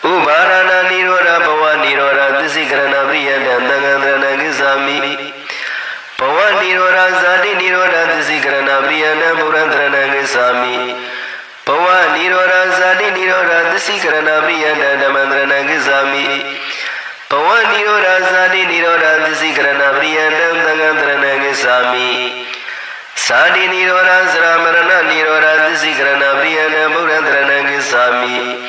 Uparana Niroda Bhava Niroda Disikrana Priyadam Tangandrana Gisami Bhava Niroda Zati Niroda Disikrana Priyadam Purandrana Gisami Desi Karana Priyanda Damandrana Gizami Pawan Niroda Sadi Niroda Desi Karana Priyanda Dangandrana Gizami Sadi Niroda Sramarana Niroda Desi Karana Priyanda Burandrana Gizami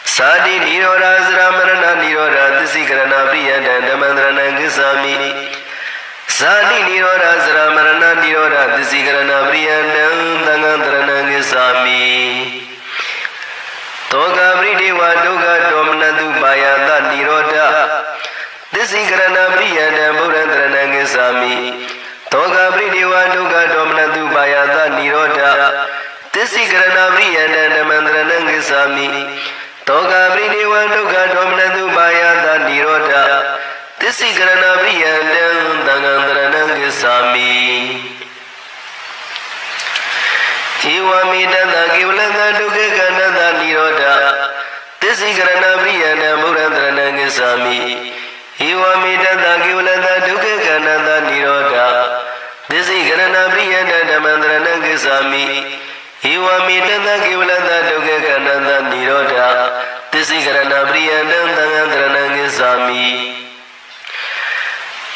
Sadi Niroda Sramarana Niroda Desi Karana Priyanda Damandrana Gizami Sadi Niroda Sramarana Niroda Desi Karana Priyanda Dangandrana Gizami Toga Bridewa Doga Domnadu Bayata Niroda Desi Karana Priyanda Burandrana Gizami Toga Bridewa Doga Domnadu Bayata Niroda Desi Karana Priyanda Damandrana Gizami Toga Bridewa Doga Domnadu Bayata Niroda Desi Karana Priyanda Damandrana Gizami Iwami Dada Givlada Duga Kanada Niroda Desi Karana Priyanda Burandrana Gizami Iwami Dada Givlada Duga Kanada Niroda Desi Karana Priyanda Damandrana Gizami Iwami Dada Givlada Duga Kanada Niroda Desi Karana Priyanda Damandrana Gizami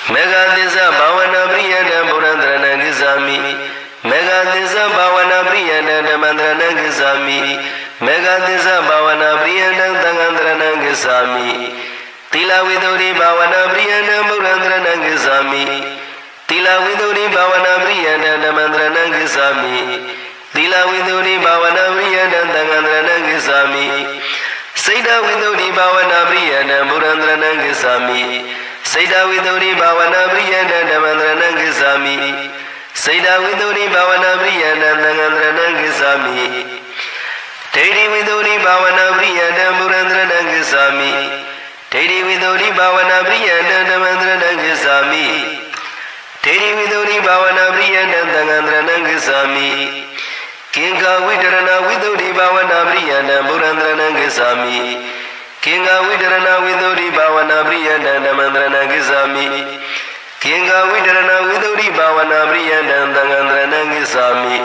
Mega Desa Bhavana Priyanda Burandrana Gizami Mega Desa Bhavana Priyanda Damandrana Gizami Mega Desa Bhavana Priyanda Damandrana Gizami Tila Viduri Bhavana Priyanda Burandrana Gizami Tila Viduri Bhavana Priyanda Damandrana Gizami Tila Viduri Bhavana Priyanda Damandrana Gizami Saida Viduri Bhavana Priyanda Burandrana Gizami Saida Viduri Bhavana Priyanda Damandrana Gizami Saida Viduri Bhavana Priyanda Damandrana Gizami Deidi Viduri Bhavana Priyanda Burandrana Gizami Deidi Viduri Bhavana Priyanda Damandrana Gizami Deidi Viduri Bhavana Priyanda Damandrana Gizami Kinga Vidarana Viduri Bhavana Priyanda Burandrana Gizami Kinga Vidarana Viduri Bhavana Priyanda Damandrana Gizami Kinga Vidarana Viduri Bhavana Priyanda Damandrana Gizami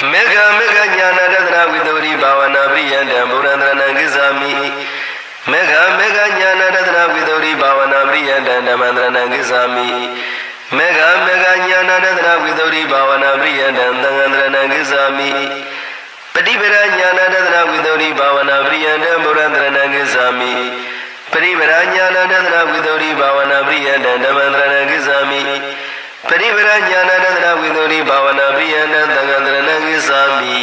Mega Mega Jnana Radha Viduri Bhavana Priyanda Burandrana Gizami Mega Mega Jnana Radha Viduri Bhavana Priyanda Damandrana Gizami Mega Mega Jnana Radha Viduri Bhavana Priyanda Damandrana Gizami Padivara Jnana Radha Viduri Bhavana Priyanda Burandrana Gizami Padivara Jnana Radha Viduri Bhavana Priyanda Damandrana Gizami Padivara Jnana Radha Viduri Bhavana Priyanda Damandrana Gizami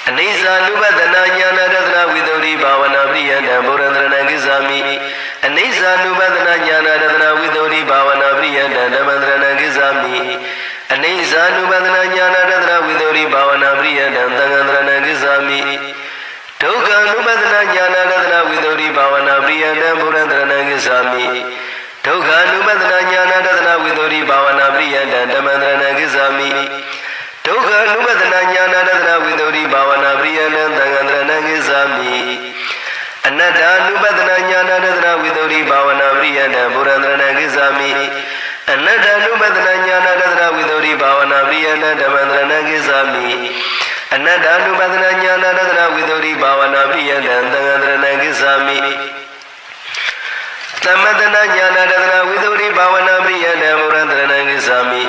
Anisa Nubadana Jnana Radha Viduri Bhavana Priyanda Burandrana Gizami Anisa Nubadana Jnana Radha Viduri Bhavana Priyanda Damandrana Gizami Anisa Nubadana Jnana Radha Viduri Bhavana Priyanda Damandrana Gizami Toga Nubadana Jnana Radha Viduri Bhavana Priyanda Burandrana Gizami Toga Nubadana Jnana Radha Viduri Bhavana Priyanda Damandrana Gizami Toga Nubadana Jnana Radha Viduri Bhavana Priyanda Damandrana Gizami Anada Nubadana Jnana Radha Viduri Bhavana Priyanda Burandrana Gizami Anada Nubadana Jnana Radha Viduri Bhavana Priyanda Damandrana Gizami Anada Nubadana Jnana Radha Viduri Bhavana Priyanda Damandrana Gizami Tamadana Jnana Radha Viduri Bhavana Priyanda Burandrana Gizami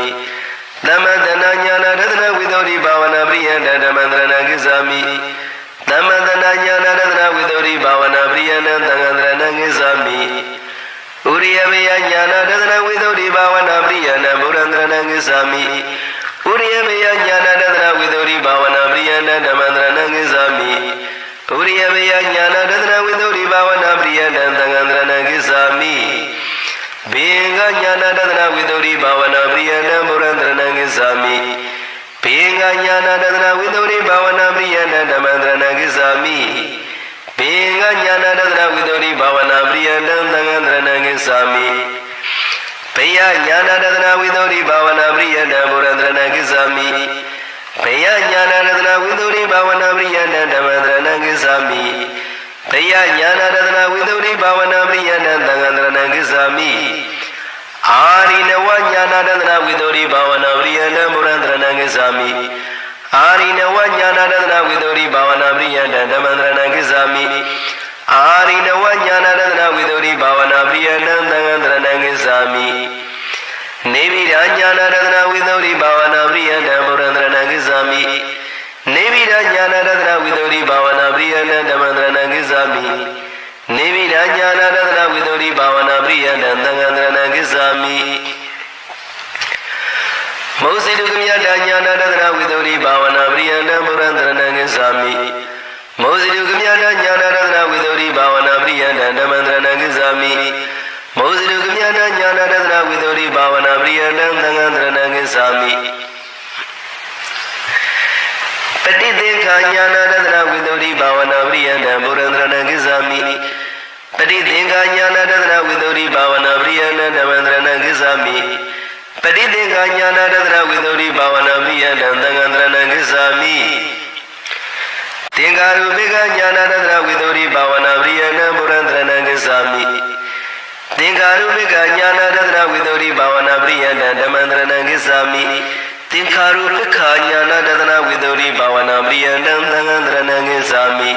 Tamadana Jnana Radha Viduri Bhavana Priyanda Damandrana Gizami Tamadana Jnana Radha Viduri Bhavana Priyanda Damandrana Gizami Uriyameya Jnana Radha Viduri Bhavana Priyanda Burandrana Gizami Uriyameya Jnana Radha Viduri Bhavana Priyanda Damandrana Gizami Uriyameya Jnana Radha Viduri Bhavana Priyanda Damandrana Gizami Benga Jnana Radha Viduri Bhavana Priyanda Burandrana Gizami Benga Jnana Radha Viduri Bhavana Priyanda Damandrana Gizami Benga Jnana Radha Viduri Bhavana Priyanda Damandrana Gizami Peya Jnana Radha Viduri Bhavana Priyanda Burandrana Gizami Peya Jnana Radha Viduri Bhavana Priyanda Damandrana Gizami Peya Jnana Radha Viduri Bhavana Priyanda Damandrana Gizami Arinawa Jnana Radha Viduri Bhavana Priyanda Burandrana Gizami Arinawa ညာနာတဒနာဝိသုဒ္ဓိဘာဝနာပရိယတံဘုရန္တရဏံကိသာမိနေဗိဒညာနာတဒနာဝိသုဒ္ဓိဘာဝနာပရိယတံဓမ္မန္တရဏံကိသာမိနေဗိဒညာနာတဒနာဝိသုဒ္ဓိဘာဝနာပရိယတံသံဃန္တရဏံကိသာမိမောဇိတုကမြတညာနာတဒနာဝိသုဒ္ဓိဘာဝနာပရိယတံဘုရန္တရဏံကိသာမိမောဇိတုကမြတညာနာတဒနာဝိသုဒ္ဓိဘာဝနာပရိယတံဓမ္မန္တရဏံကိသာမိမောဇိတုကမြတညာနာတဒနာဝိသုဒ္ဓိဘာဝနာပရိယတံသံဃန္တရဏံကိသာမိပฏิသင်္ခာညာနာတဒနာဝိသုဒ္ဓိဘာဝနာပရိယတံဘုရန္တရဏံကိသာမိပฏิသင်္ခာညာနာတဒနာဝိသုဒ္ဓိဘာဝနာပရိယတံဓမ္မန္တရဏံကိသာမိပฏิသင်္ခာညာနာတဒနာဝိသုဒ္ဓိဘာဝနာပရိယတံသံဃန္တရဏံကိသာမိသင်္ခါရုပိကညာနာတဒနာဝိသုဒ္ဓိဘာဝနာပရိယတံဘုရန္တရဏံကိသာမိသင်္ခါရုပိကညာနာတဒနာဝိသုဒ္ဓိဘာဝနာပရိယတံဓမ္မန္တရဏံကိသာမိသင်္ခါရုပိကညာနာတဒနာဝိသုဒ္ဓိဘာဝနာပရိယတံသံဃန္တရဏံကိသာမိ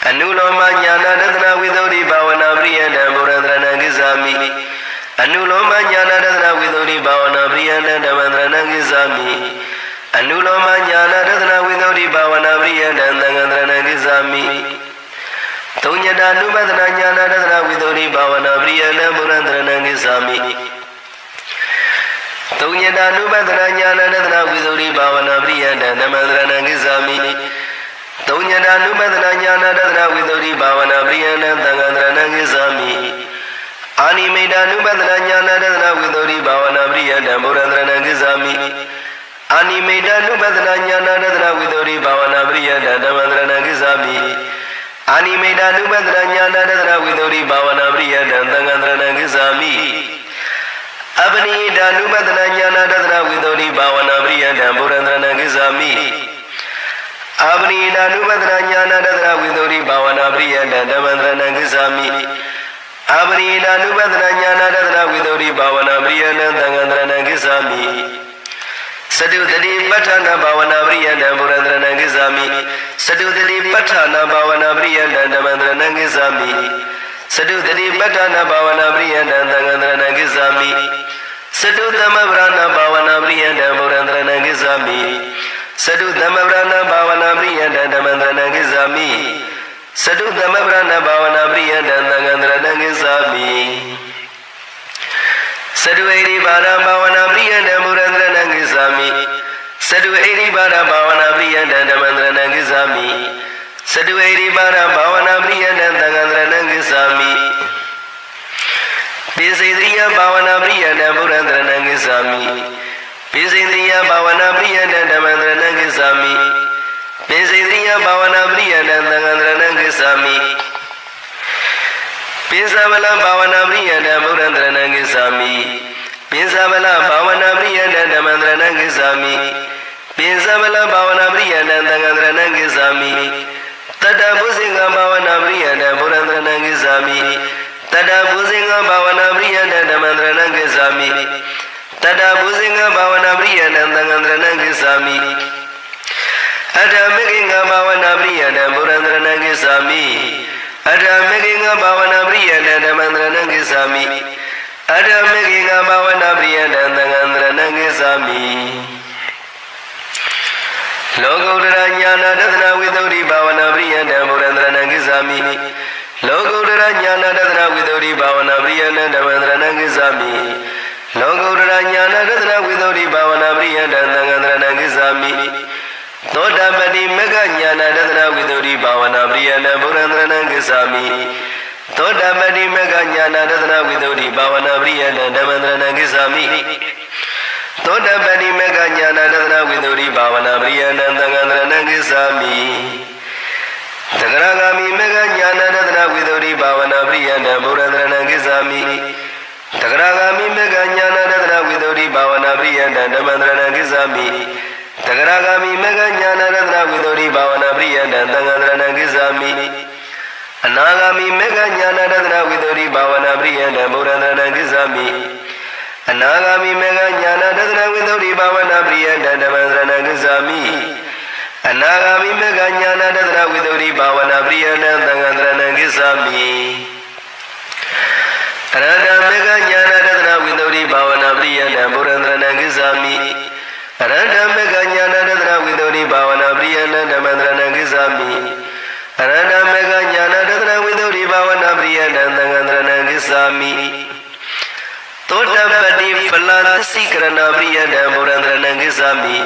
အနုလောမညာနာတဒနာဝိသုဒ္ဓိဘာဝနာပရိယတံဘုရန္တရဏံကိသာမိအနုလောမညာနာတဒနာဝိသုဒ္ဓိဘာဝနာပရိယတံဓမ္မန္တရဏံကိသာမိအနုလောမညာနာတဒနာဝိသုဒ္ဓိဘာဝနာပရိယတံသံဃန္တရဏံကိသာမိသုံးညတာနုပဒနာညာနာတဒနာဝိသုဒ္ဓိဘာဝနာပရိယတံဘုရန္တရဏံကိသာမိသုံးညတာနုပဒနာညာနာတဒနာဝိသုဒ္ဓိဘာဝနာပရိယတံဓမ္မန္တရဏံကိသာမိသုံးညတာနုပဒနာညာနာတဒနာဝိသုဒ္ဓိဘာဝနာပရိယတံသံဃန္တရဏံကိသာမိအာနိမိတာနုပဒနာညာနာတဒနာဝိသုဒ္ဓိဘာဝနာပရိယတံဘုရန္တရဏံကိသာမိအာနိမိတာနုပဒနာညာနာတဒနာဝိသုဒ္ဓိဘာဝနာပရိယတံဓမ္မန္တရဏံကိသာမိအာနိမိတာနုပဒနာညာနာတဒနာဝိသုဒ္ဓိဘာဝနာပရိယတံသံဃန္တရဏံကိသာမိအပနိတာနုပဒနာညာနာတဒနာဝိသုဒ္ဓိဘာဝနာပရိယတံဘုရန္တရဏံကိသာမိအပနိတာနုပဒနာညာနာတဒနာဝိသုဒ္ဓိဘာဝနာပရိယတံဓမ္မန္တရဏံကိသာမိအပနိတာနုပဒနာညာနာတဒနာဝိသုဒ္ဓိဘာဝနာပရိယတံသံဃန္တရဏံကိသာမိစတုတတိပဋ္ဌာနာဘာဝနာပရိယတံဘုရန္တရဏံကိသာမိစတုတတိပဋ္ဌာနာဘာဝနာပရိယတံဓမ္မန္တရဏံကိသာမိစတုတတိပဋ္ဌာနာဘာဝနာပရိယတံသံဃန္တရဏံကိသာမိစတုသမဗရဏဘာဝနာပရိယတံဘုရန္တရဏံကိသာမိစတုသမဗရဏဘာဝနာပရိယတံဓမ္မန္တရဏံကိသာမိစတုသမဗရဏဘာဝနာပရိယတံသံဃန္တရဏံကိသာမိစတုဣရိပါဒဘာဝနာပရိယတံဘုရန္တရဏံကိသာမိစတုဣရိပါဒဘာဝနာပရိယတံဓမ္မန္တရဏံကိသာမိစတုဣရိပါဒဘာဝနာပရိယတံသံဃန္တရဏံကိသာမိပိစိန္ဒရိယဘာဝနာပရိယတံဘုရန္တရဏံကိသာမိပိစိန္ဒရိယဘာဝနာပရိယတံဓမ္မန္တရဏံကိသာမိပိစိန္ဒရိယဘာဝနာပရိယတံသံဃန္တရဏံကိသာမိပိသဗလဘာဝနာပရိယတံဘုရန္တရဏံကိသာမိပိသဗလဘာဝနာပရိယတံဓမ္မန္တရဏံကိသာမိပိသဗလဘာဝနာပရိယတံသံဃန္တရဏံကိသာမိတတ္တဘုဇင်္ဂဘာဝနာပရိယတံဘုရန္တရဏံကိသာမိတတ္တဘုဇင်္ဂဘာဝနာပရိယတံဓမ္မန္တရဏံကိသာမိတတ္တဘုဇင်္ဂဘာဝနာပရိယတံသံဃန္တရဏံကိသာမိအတ္တမေကိင္ဂဘာဝနာပရိယတံဘုရန္တရဏံကိသာမိအတ္တမေကိင္ဂဘာဝနာပရိယတံဓမ္မန္တရဏံကိသာမိအတ္တမေကိင္ဂဘာဝနာပရိယတံသံဃန္တရဏံကိသာမိလောကုတ္တရညာနာတဒနာဝိသုဒ္ဓိဘာဝနာပရိယတံဘုရန္တရဏံကိသာမိလောကုတ္တရညာနာတဒနာဝိသုဒ္ဓိဘာဝနာပရိယတံဓမ္မန္တရဏံကိသာမိလောကုတ္တရညာနာတဒနာဝိသုဒ္ဓိဘာဝနာပရိယတံသံဃန္တရဏံကိသာမိသောတပတိမေဃညာနာတဒနာဝိသုဒ္ဓိဘာဝနာပရိယတံဘုရန္တရဏံကိသာမိသောတပတိမေဃညာနာတဒနာဝိသုဒ္ဓိဘာဝနာပရိယတံဓမ္မန္တရဏံကိသာမိသောတပတိမေဃညာနာတဒနာဝိသုဒ္ဓိဘာဝနာပရိယတံသံဃန္တရဏံကိသာမိသဂရဂာမိမေဃညာနာတဒနာဝိသုဒ္ဓိဘာဝနာပရိယတံဘုရန္တရဏံကိသာမိသဂရဂာမိမေဃညာနာတဒနာဝိသုဒ္ဓိဘာဝနာပရိယတံဓမ္မန္တရဏံကိသာမိသဂရဂာမိမေဃညာနာတဒနာဝိသုဒ္ဓိဘာဝနာပရိယတံသံဃန္တရဏံကိသာမိအနာဂာမိမေဃညာနာတဒနာဝိသုဒ္ဓိဘာဝနာပရိယတံဘုရန္တရဏံကိသာမိအနာဂာမိမေဃညာနာတဒနာဝိသုဒ္ဓိဘာဝနာပရိယတံဓမ္မန္တရဏံကိသာမိအနာဂာမိမေဃညာနာတဒနာဝိသုဒ္ဓိဘာဝနာပရိယတံသံဃန္တရဏံကိသာမိအရဟတမေဃညာနာတဒနာဝိသုဒ္ဓိဘာဝနာပရိယ Arada mega nyana dadra vidori bhavana priyana dhamandrana gisami Arada mega nyana dadra vidori bhavana priyana dhamandrana gisami Todapati phalantasi karana priyana dhamandrana gisami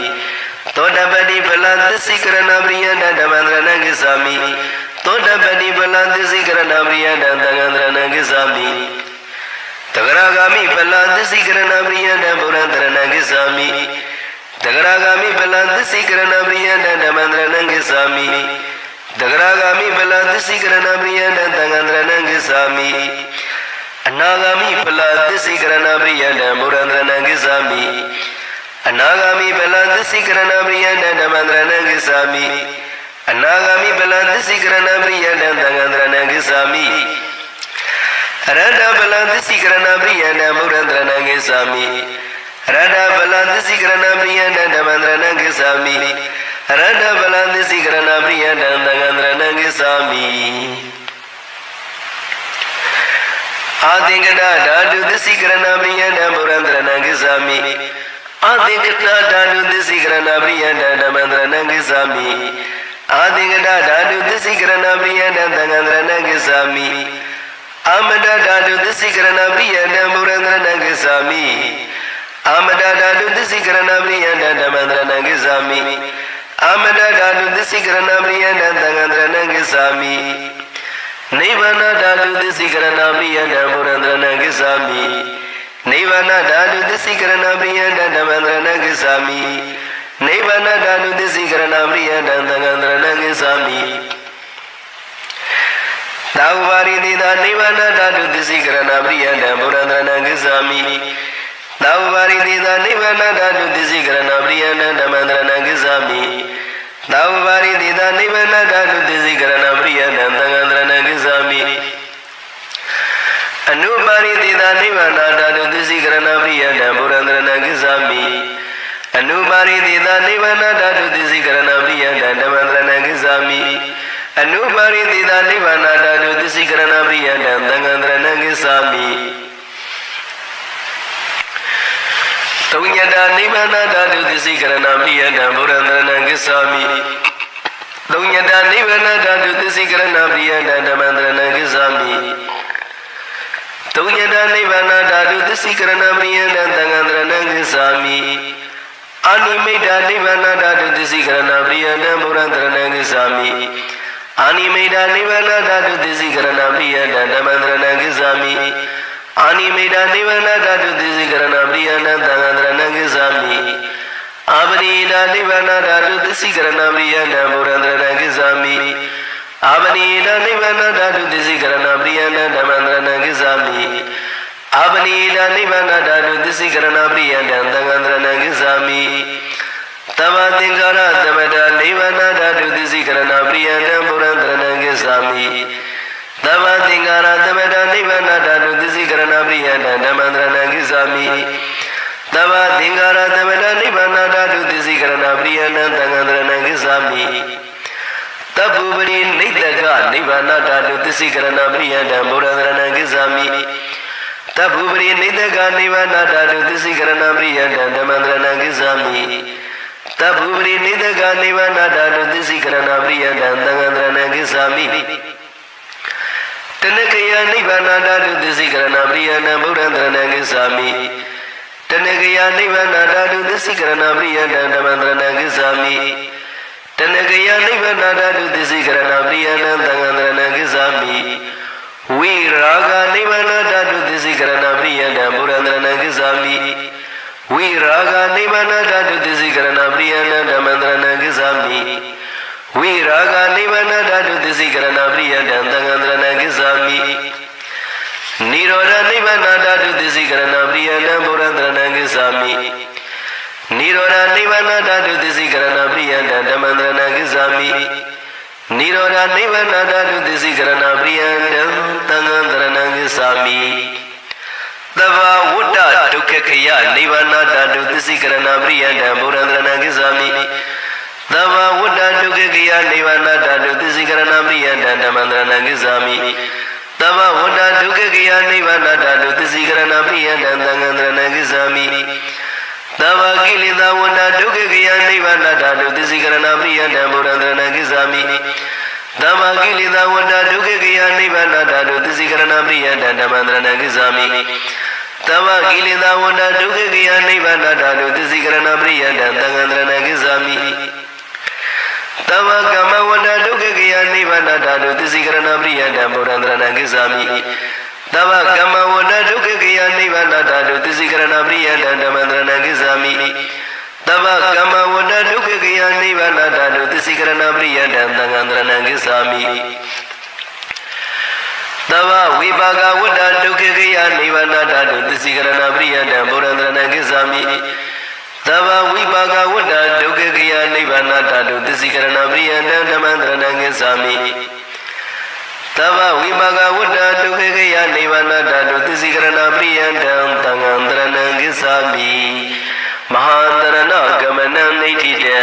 Todapati phalantasi karana priyana dhamandrana gisami Todapati phalantasi karana priyana dhamandrana gisami Tagaragami phalantasi karana priyana dhamandrana gisami Dagaragami Baladasi Karana Briyana Damandranangisami Dagaragami Baladasi Karana Briyana Dangandranangisami Anagami Baladasi Karana Briyana Murandranangisami Anagami Baladasi Karana Briyana Damandranangisami Anagami Baladasi Karana Briyana Dangandranangisami Arada Baladasi Karana Briyana Murandranangisami Rada balandasi karana priyana dhamandrana gisami Rada balandasi karana priyana dhangandrana gisami Adingada dhadu dasi karana priyana murandrana gisami Adingada dhadu dasi karana priyana dhamandrana gisami Adingada dhadu dasi karana priyana dhangandrana gisami Amada dhadu dasi karana priyana murandrana gisami Amada dhadu disi karana priyana dhamandrana gisami Amada dhadu disi karana priyana dhangandrana gisami Nivana dhadu disi karana priyana murandrana gisami Nivana dhadu disi karana priyana dhamandrana gisami Nivana dhadu disi karana priyana dhangandrana gisami Tauvari dida nivana dhadu disi karana priyana murandrana gisami Tauvari dida nivana dhadu disi karana priyana dhamandrana gisami Tauvari dida nivana dhadu disi karana priyana dhangandrana gisami Anupari dida nivana dhadu disi karana priyana murandrana gisami Anupari dida nivana dhadu disi karana priyana dhamandrana gisami Anupari dida nivana dhadu disi karana priyana dhangandrana gisami Taunyada nivana dhadu disi karana priyana murandrana gisami Taunyada nivana dhadu disi karana priyana dhamandrana gisami Taunyada nivana dhadu disi karana priyana dhangandrana gisami Animeda nivana dhadu disi karana priyana murandrana gisami Animeda nivana dhadu disi karana priyana dhamandrana gisami Animeda nivana dhadu disi karana priyana dhangandrana gisami Abanida nivana dhadu disi karana priyana murandrana gisami Abanida nivana dhadu disi karana priyana dhamandrana gisami Abanida nivana dhadu disi karana priyana dhangandrana gisami Tava tingara tamada nivana dhadu disi karana priyana murandrana gisami Tava tingara tamada nivana dhadu disi karana priyana dhamandrana gisami Tava tingara tamada nivana dhadu disi karana priyana dhangandrana gisami Tabubari nidaka nivana dhadu disi karana priyana murandrana gisami Tabubari nidaka nivana dhadu disi karana priyana dhamandrana gisami Tabubari nidaka nivana dhadu disi karana priyana dhangandrana gisami Tanakaya nivana dhadu disi karana priyana murandrana gisami Tanakaya nivana dhadu disi karana priyana dhamandrana gisami Tanakaya nivana dhadu disi karana priyana dhangandrana gisami Viraga nivana dhadu disi karana priyana murandrana gisami Viraga nivana dhadu disi karana priyana dhamandrana gisami Viraga nivana dhadu disi karana priyana dhangandrana gisami Nirodha nivana dhadu disi karana priyana murandrana gisami Nirodha nivana dhadu disi karana priyana dhamandrana gisami Nirodha nivana dhadu disi karana priyana dhangandrana gisami Tava Vutta Dukkakaya nivana dhadu disi karana priyana murandrana gisami Tava Vutta Dukkakaya nivana dhadu disi karana priyana dhamandrana gisami Tava Vutta Dukkakaya nivana dhadu disi karana priyana dhangandrana gisami သဗ္ဗကိလေသာဝန္တာဒုက္ခကိယနိဗ္ဗာန်တာတုသစ္စကရဏပရိယတံဘုရန္တရဏဂစ္ဆာမိသဗ္ဗကိလေသာဝန္တာဒုက္ခကိယနိဗ္ဗာန်တာတုသစ္စကရဏပရိယတံဓမ္မန္တရဏဂစ္ဆာမိသဗ္ဗကိလေသာဝန္တာဒုက္ခကိယနိဗ္ဗာန်တာတုသစ္စကရဏပရိယတံသံဃန္တရဏဂစ္ဆာမိသဗ္ဗကမ္မဝန္တာဒုက္ခကိယနိဗ္ဗာန်တာတုသစ္စကရဏပရိယတံဘုရန္တရဏဂစ္ဆာမိသဗ္ဗကမ္မဝတ္တဒုက္ခကိယနိဗ္ဗာန်တာတုသစ္စကရဏပရိယတံဓမ္မန္တရဏဂစ္ဆာမိသဗ္ဗကမ္မဝတ္တဒုက္ခကိယနိဗ္ဗာန်တာတုသစ္စကရဏပရိယတံသံဃန္တရဏဂစ္ဆာမိသဗ္ဗဝိပါကဝတ္တဒုက္ခကိယနိဗ္ဗာန်တာတုသစ္စကရဏပရိယတံဘုရန္တရဏဂစ္ဆာမိသဗ္ဗဝိပါကဝတ္တဒုက္ခကိယနိဗ္ဗာန်တာတုသစ္စကရဏပရိယတံဓမ္မန္တရဏဂစ္ဆာမိသဗ္ဗဝိပါကဝတ္တဒုက္ခကိယနိဗ္ဗာန်တာတုသစ္စကရဏပရိယတံသံဃန္တရဏဂစ္ဆာမိမဟာန္တရဏဂမနံနိဋ္ဌိတံ